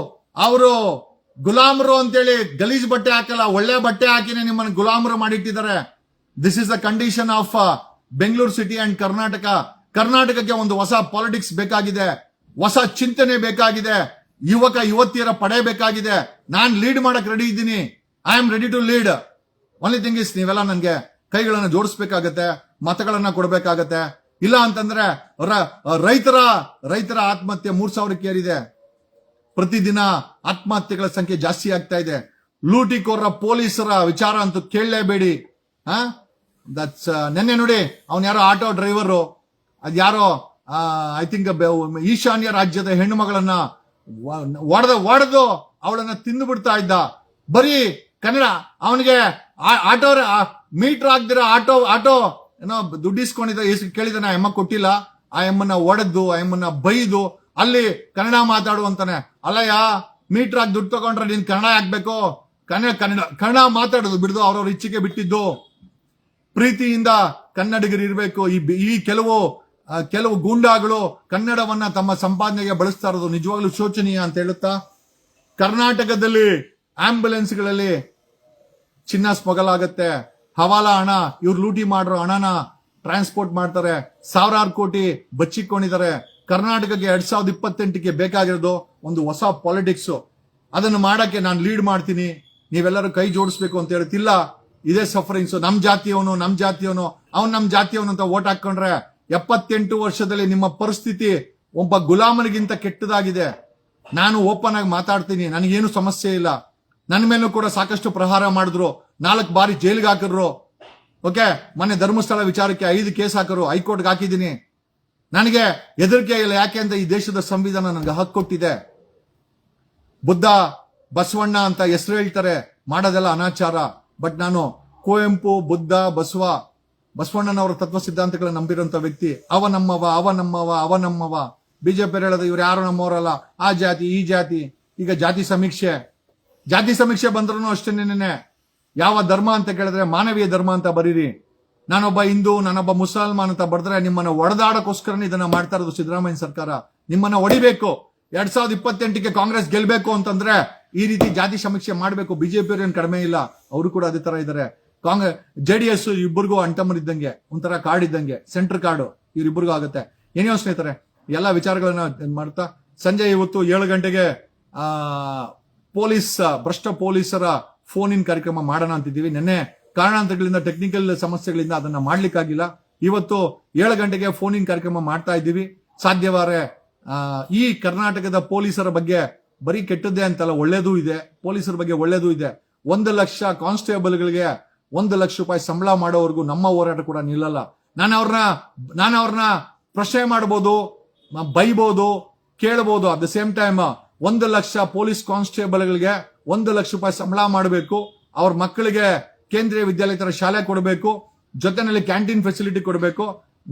ಗುಲಾಮರು ಅಂತೇಳಿ ಗಲೀಜ್ ಬಟ್ಟೆ ಹಾಕಲ್ಲ, ಒಳ್ಳೆ ಬಟ್ಟೆ ಹಾಕಿನೇ ನಿಮ್ಮನ್ನು ಗುಲಾಮರು ಮಾಡಿಟ್ಟಿದ್ದಾರೆ. This is the condition of Bengaluru city and ಕರ್ನಾಟಕಕ್ಕೆ ಒಂದು ಹೊಸ ಪಾಲಿಟಿಕ್ಸ್ ಬೇಕಾಗಿದೆ, ಹೊಸ ಚಿಂತನೆ ಬೇಕಾಗಿದೆ, ಯುವತಿಯರ ಪಡೆ ಬೇಕಾಗಿದೆ. ನಾನ್ ಲೀಡ್ ಮಾಡಕ್ ರೆಡಿ ಇದ್ದೀನಿ. I am ready to lead. Only thing is, ನೀವೆಲ್ಲ ನನ್ಗೆ ಕೈಗಳನ್ನ ಜೋಡಿಸ್ಬೇಕಾಗತ್ತೆ, ಮತಗಳನ್ನ ಕೊಡ್ಬೇಕಾಗತ್ತೆ. ಇಲ್ಲ ಅಂತಂದ್ರೆ ರೈತರ ಆತ್ಮಹತ್ಯೆ 3,000ಕ್ಕೆ ಏರಿದೆ. ಪ್ರತಿದಿನ ಆತ್ಮಹತ್ಯೆಗಳ ಸಂಖ್ಯೆ ಜಾಸ್ತಿ ಆಗ್ತಾ ಇದೆ. ಲೂಟಿಕೋರರ ಪೊಲೀಸರ ವಿಚಾರ ಅಂತೂ ಕೇಳಲೇಬೇಡಿ. ನೆನ್ನೆ ನೋಡಿ, ಅವನ್ ಯಾರೋ ಆಟೋ ಡ್ರೈವರು, ಅದ್ಯಾರೋ ಐ ಥಿಂಕ್ ಈಶಾನ್ಯ ರಾಜ್ಯದ ಹೆಣ್ಣು ಮಗಳನ್ನ ಒಡೆದು ಅವಳನ್ನ ತಿಂದು ಬಿಡ್ತಾ ಇದ್ದ. ಬರೀ ಕನ್ನಡ. ಅವನಿಗೆ ಆಟೋ ಮೀಟರ್ ಆಗ್ದಿರ ಆಟೋ ಏನೋ ದುಡ್ಡಿಸ್ಕೊಂಡಿದ್ದ, ಕೇಳಿದಾನೆ, ಆ ಎಮ್ಮ ಕೊಟ್ಟಿಲ್ಲ. ಆ ಎಮ್ಮನ್ನ ಒಡೆದು, ಆ ಎಮ್ಮನ್ನ ಬೈದು ಅಲ್ಲಿ ಕನ್ನಡ ಮಾತಾಡುವಂತಾನೆ. ಅಲ್ಲಯ್ಯ, ಮೀಟರ್ ಆಗಿ ದುಡ್ಡು ತಗೊಂಡ್ರೆ ನೀನ್ ಕನ್ನಡ ಹಾಕ್ಬೇಕು. ಕನ್ನಡ ಮಾತಾಡೋದು ಬಿಡುದು ಅವ್ರವ್ರ ಇಚ್ಛೆಗೆ ಬಿಟ್ಟಿದ್ದು. ಪ್ರೀತಿಯಿಂದ ಕನ್ನಡಿಗರು ಇರಬೇಕು. ಈ ಕೆಲವು ಗೂಂಡಾಗಳು ಕನ್ನಡವನ್ನ ತಮ್ಮ ಸಂಪಾದನೆಗೆ ಬಳಸ್ತಾ ಇರೋದು ನಿಜವಾಗ್ಲೂ ಶೋಚನೀಯ ಅಂತ ಹೇಳುತ್ತಾ, ಕರ್ನಾಟಕದಲ್ಲಿ ಆಂಬ್ಯುಲೆನ್ಸ್ಗಳಲ್ಲಿ ಚಿನ್ನ ಸ್ಮಗಲ್ ಆಗತ್ತೆ, ಹವಾಲಾ ಹಣ, ಇವ್ರು ಲೂಟಿ ಮಾಡಿರೋ ಹಣನ ಟ್ರಾನ್ಸ್ಪೋರ್ಟ್ ಮಾಡ್ತಾರೆ, 1,000 ಕೋಟಿ ಬಚ್ಚಿಕೊಂಡಿದ್ದಾರೆ. ಕರ್ನಾಟಕಕ್ಕೆ 2028ಕ್ಕೆ ಬೇಕಾಗಿರೋದು ಒಂದು ಹೊಸ ಪಾಲಿಟಿಕ್ಸ್. ಅದನ್ನು ಮಾಡಕ್ಕೆ ನಾನು ಲೀಡ್ ಮಾಡ್ತೀನಿ, ನೀವೆಲ್ಲರೂ ಕೈ ಜೋಡಿಸ್ಬೇಕು ಅಂತ ಹೇಳ್ತಿಲ್ಲ. ಇದೇ ಸಫರಿಂಗ್ಸ್. ನಮ್ ಜಾತಿಯವನು ಅವ್ನು ನಮ್ ಜಾತಿಯವನು ಅಂತ ಓಟ್ ಹಾಕೊಂಡ್ರೆ 78 ವರ್ಷದಲ್ಲಿ ನಿಮ್ಮ ಪರಿಸ್ಥಿತಿ ಒಬ್ಬ ಗುಲಾಮನಿಗಿಂತ ಕೆಟ್ಟದಾಗಿದೆ. ನಾನು ಓಪನ್ ಆಗಿ ಮಾತಾಡ್ತೀನಿ, ನನಗೇನು ಸಮಸ್ಯೆ ಇಲ್ಲ. ನನ್ನ ಮೇಲೂ ಕೂಡ ಸಾಕಷ್ಟು ಪ್ರಹಾರ ಮಾಡಿದ್ರು, 4 ಬಾರಿ ಜೈಲಿಗೆ ಹಾಕಿದ್ರು. ಓಕೆ, ಮೊನ್ನೆ ಧರ್ಮಸ್ಥಳ ವಿಚಾರಕ್ಕೆ 5 ಕೇಸ್ ಹಾಕರು, ಹೈಕೋರ್ಟ್ಗೆ ಹಾಕಿದ್ದೀನಿ. ನನಗೆ ಹೆದರಿಕೆ ಇಲ್ಲ. ಯಾಕೆ ಅಂತ ಈ ದೇಶದ ಸಂವಿಧಾನ ನನಗೆ ಹಕ್ಕು ಕೊಟ್ಟಿದೆ. ಬುದ್ಧ ಬಸವಣ್ಣ ಅಂತ ಹೆಸರು ಹೇಳ್ತಾರೆ, ಮಾಡೋದೆಲ್ಲ ಅನಾಚಾರ. ಬಟ್ ನಾನು ಕುವೆಂಪು, ಬುದ್ಧ, ಬಸವಣ್ಣನವರ ತತ್ವ ಸಿದ್ಧಾಂತಗಳನ್ನ ನಂಬಿರುವಂತ ವ್ಯಕ್ತಿ. ಅವ ನಮ್ಮವ. ಬಿಜೆಪಿ ಹೇಳೋದು ಇವ್ರು ಯಾರು ನಮ್ಮವರಲ್ಲ, ಆ ಜಾತಿ ಈ ಜಾತಿ. ಈಗ ಜಾತಿ ಸಮೀಕ್ಷೆ ಬಂದ್ರು ಅಷ್ಟೇನೆ. ಯಾವ ಧರ್ಮ ಅಂತ ಕೇಳಿದ್ರೆ ಮಾನವೀಯ ಧರ್ಮ ಅಂತ ಬರೀರಿ. ನಾನೊಬ್ಬ ಹಿಂದೂ, ನಾನೊಬ್ಬ ಮುಸಲ್ಮಾನ್ ಅಂತ ಬರೆದ್ರೆ ನಿಮ್ಮನ್ನ ಒಡೆದಾಡಕ್ಕೋಸ್ಕರ ಇದನ್ನ ಮಾಡ್ತಾ ಇರೋದು ಸಿದ್ದರಾಮಯ್ಯ ಸರ್ಕಾರ. ನಿಮ್ಮನ್ನ ಹೊಡಿಬೇಕು. 2028ಕ್ಕೆ ಕಾಂಗ್ರೆಸ್ ಗೆಲ್ಬೇಕು ಅಂತಂದ್ರೆ ಈ ರೀತಿ ಜಾತಿ ಸಮೀಕ್ಷೆ ಮಾಡಬೇಕು. ಬಿಜೆಪಿ ಏನ್ ಕಡಿಮೆ ಇಲ್ಲ, ಅವರು ಕೂಡ ಅದೇ ತರ ಇದಾರೆ. JDS ಇಬ್ಬರಿಗೂ ಅಂಟಮರಿದ್ದಂಗೆ, ಒಂಥರ ಕಾರ್ಡ್ ಇದ್ದಂಗೆ, ಸೆಂಟರ್ ಕಾರ್ಡು ಇವ್ರಿಬ್ಬರಿಗೂ ಆಗುತ್ತೆ. ಏನೇನೋ ಸ್ನೇಹಿತರೆ, ಎಲ್ಲಾ ವಿಚಾರಗಳನ್ನ ಮಾಡ್ತಾ ಸಂಜೆ ಇವತ್ತು 7 ಗಂಟೆಗೆ ಭ್ರಷ್ಟ ಪೊಲೀಸರ ಫೋನ್ ಇನ್ ಕಾರ್ಯಕ್ರಮ ಮಾಡೋಣ ಅಂತಿದ್ದೀವಿ. ನಿನ್ನೆ ಕಾರಣಾಂತರಗಳಿಂದ, ಟೆಕ್ನಿಕಲ್ ಸಮಸ್ಯೆಗಳಿಂದ ಅದನ್ನ ಮಾಡ್ಲಿಕ್ಕಾಗಿಲ್ಲ. ಇವತ್ತು 7 ಗಂಟೆಗೆ ಫೋನ್ ಇನ್ ಕಾರ್ಯಕ್ರಮ ಮಾಡ್ತಾ ಇದ್ದೀವಿ. ಸಾಧ್ಯವಾರೆ ಈ ಕರ್ನಾಟಕದ ಪೊಲೀಸರ ಬಗ್ಗೆ ಬರೀ ಕೆಟ್ಟದ್ದೇ ಅಂತಲ್ಲ, ಒಳ್ಳೇದೂ ಇದೆ. ಪೊಲೀಸರ ಬಗ್ಗೆ ಒಳ್ಳೇದೂ ಇದೆ. 1 ಲಕ್ಷ ಕಾನ್ಸ್ಟೇಬಲ್ಗಳಿಗೆ 1 ಲಕ್ಷ ರೂಪಾಯಿ ಸಂಬಳ ಮಾಡೋವರೆಗೂ ನಮ್ಮ ಹೋರಾಟ ಕೂಡ ನಿಲ್ಲಲ್ಲ. ನಾನು ಅವ್ರನ್ನ ಪ್ರಶ್ನೆ ಮಾಡಬಹುದು, ಬೈಬಹುದು, ಕೇಳಬಹುದು. At the same time 1 lakh police ಕಾನ್ಸ್ಟೇಬಲ್ಗಳಿಗೆ 1 ಲಕ್ಷ ರೂಪಾಯಿ ಸಂಬಳ ಮಾಡಬೇಕು. ಅವ್ರ ಮಕ್ಕಳಿಗೆ ಕೇಂದ್ರೀಯ ವಿದ್ಯಾಲಯ ತರ ಶಾಲೆ ಕೊಡಬೇಕು, ಜೊತೆನಲ್ಲಿ ಕ್ಯಾಂಟೀನ್ ಫೆಸಿಲಿಟಿ ಕೊಡಬೇಕು,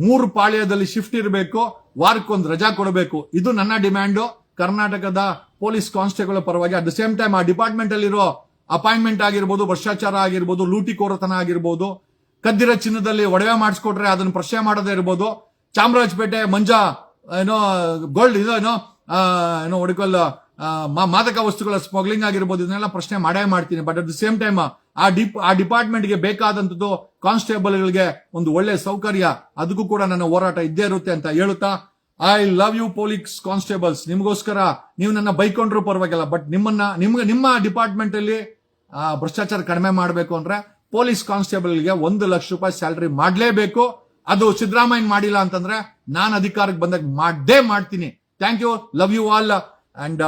3 ಪಾಳ್ಯದಲ್ಲಿ ಶಿಫ್ಟ್ ಇರಬೇಕು, ವಾರಕ್ಕೊಂದು ರಜಾ ಕೊಡಬೇಕು. ಇದು ನನ್ನ ಡಿಮ್ಯಾಂಡ್ ಕರ್ನಾಟಕದ ಪೊಲೀಸ್ ಕಾನ್ಸ್ಟೇಬಲ್ ಪರವಾಗಿ. ಅಟ್ ದ ಸೇಮ್ ಟೈಮ್ ಆ ಡಿಪಾರ್ಟ್ಮೆಂಟ್ ಅಲ್ಲಿರೋ ಅಪಾಯಿಂಟ್ಮೆಂಟ್ ಆಗಿರ್ಬೋದು, ಭ್ರಷ್ಟಾಚಾರ ಆಗಿರ್ಬೋದು, ಲೂಟಿಕೋರತನ ಆಗಿರ್ಬೋದು, ಕದ್ದಿರೋ ಚಿನ್ನದಲ್ಲಿ ಒಡವೆ ಮಾಡಿಸ್ಕೊಟ್ರೆ ಅದನ್ನ ಪ್ರಶ್ನೆ ಮಾಡದೇ ಇರ್ಬೋದು, ಚಾಮರಾಜಪೇಟೆ ಮಂಜಾ ಗೋಲ್ಡ್ ಹೊಡಿಕೊಲ್ಲ ಮಾದಕ ವಸ್ತುಗಳ ಸ್ಮಗ್ಲಿಂಗ್ ಆಗಿರ್ಬೋದು, ಇದನ್ನೆಲ್ಲ ಪ್ರಶ್ನೆ ಮಾಡೇ ಮಾಡ್ತೀನಿ. But at the same time ಆ ಡಿಪಾರ್ಟ್ಮೆಂಟ್ಗೆ ಬೇಕಾದಂತದ್ದು ಕಾನ್ಸ್ಟೇಬಲ್ಗಳಿಗೆ ಒಂದು ಒಳ್ಳೆ ಸೌಕರ್ಯ, ಅದಕ್ಕೂ ಕೂಡ ನನ್ನ ಹೋರಾಟ ಇದ್ದೇ ಇರುತ್ತೆ ಅಂತ ಹೇಳುತ್ತಾ, I love you police constables. ನಿಮಗೋಸ್ಕರ ನೀವು ನನ್ನ ಬೈಕೊಂಡ್ರು ಪರವಾಗಿಲ್ಲ, ಬಟ್ ನಿಮ್ಮ ಡಿಪಾರ್ಟ್ಮೆಂಟ್ ಅಲ್ಲಿ ಭ್ರಷ್ಟಾಚಾರ ಕಡಿಮೆ ಮಾಡಬೇಕು ಅಂದ್ರೆ ಪೊಲೀಸ್ ಕಾನ್ಸ್ಟೇಬಲ್ಗೆ 1 ಲಕ್ಷ ರೂಪಾಯಿ ಸ್ಯಾಲರಿ ಮಾಡ್ಲೇಬೇಕು. ಅದು ಸಿದ್ದರಾಮಯ್ಯ ಮಾಡಿಲ್ಲ ಅಂತಂದ್ರೆ ನಾನು ಅಧಿಕಾರಕ್ಕೆ ಬಂದಾಗ ಮಾಡ್ತೀನಿ. Thank you, love you all, and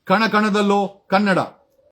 ಕಣ ಕಣದಲ್ಲೂ ಕನ್ನಡ.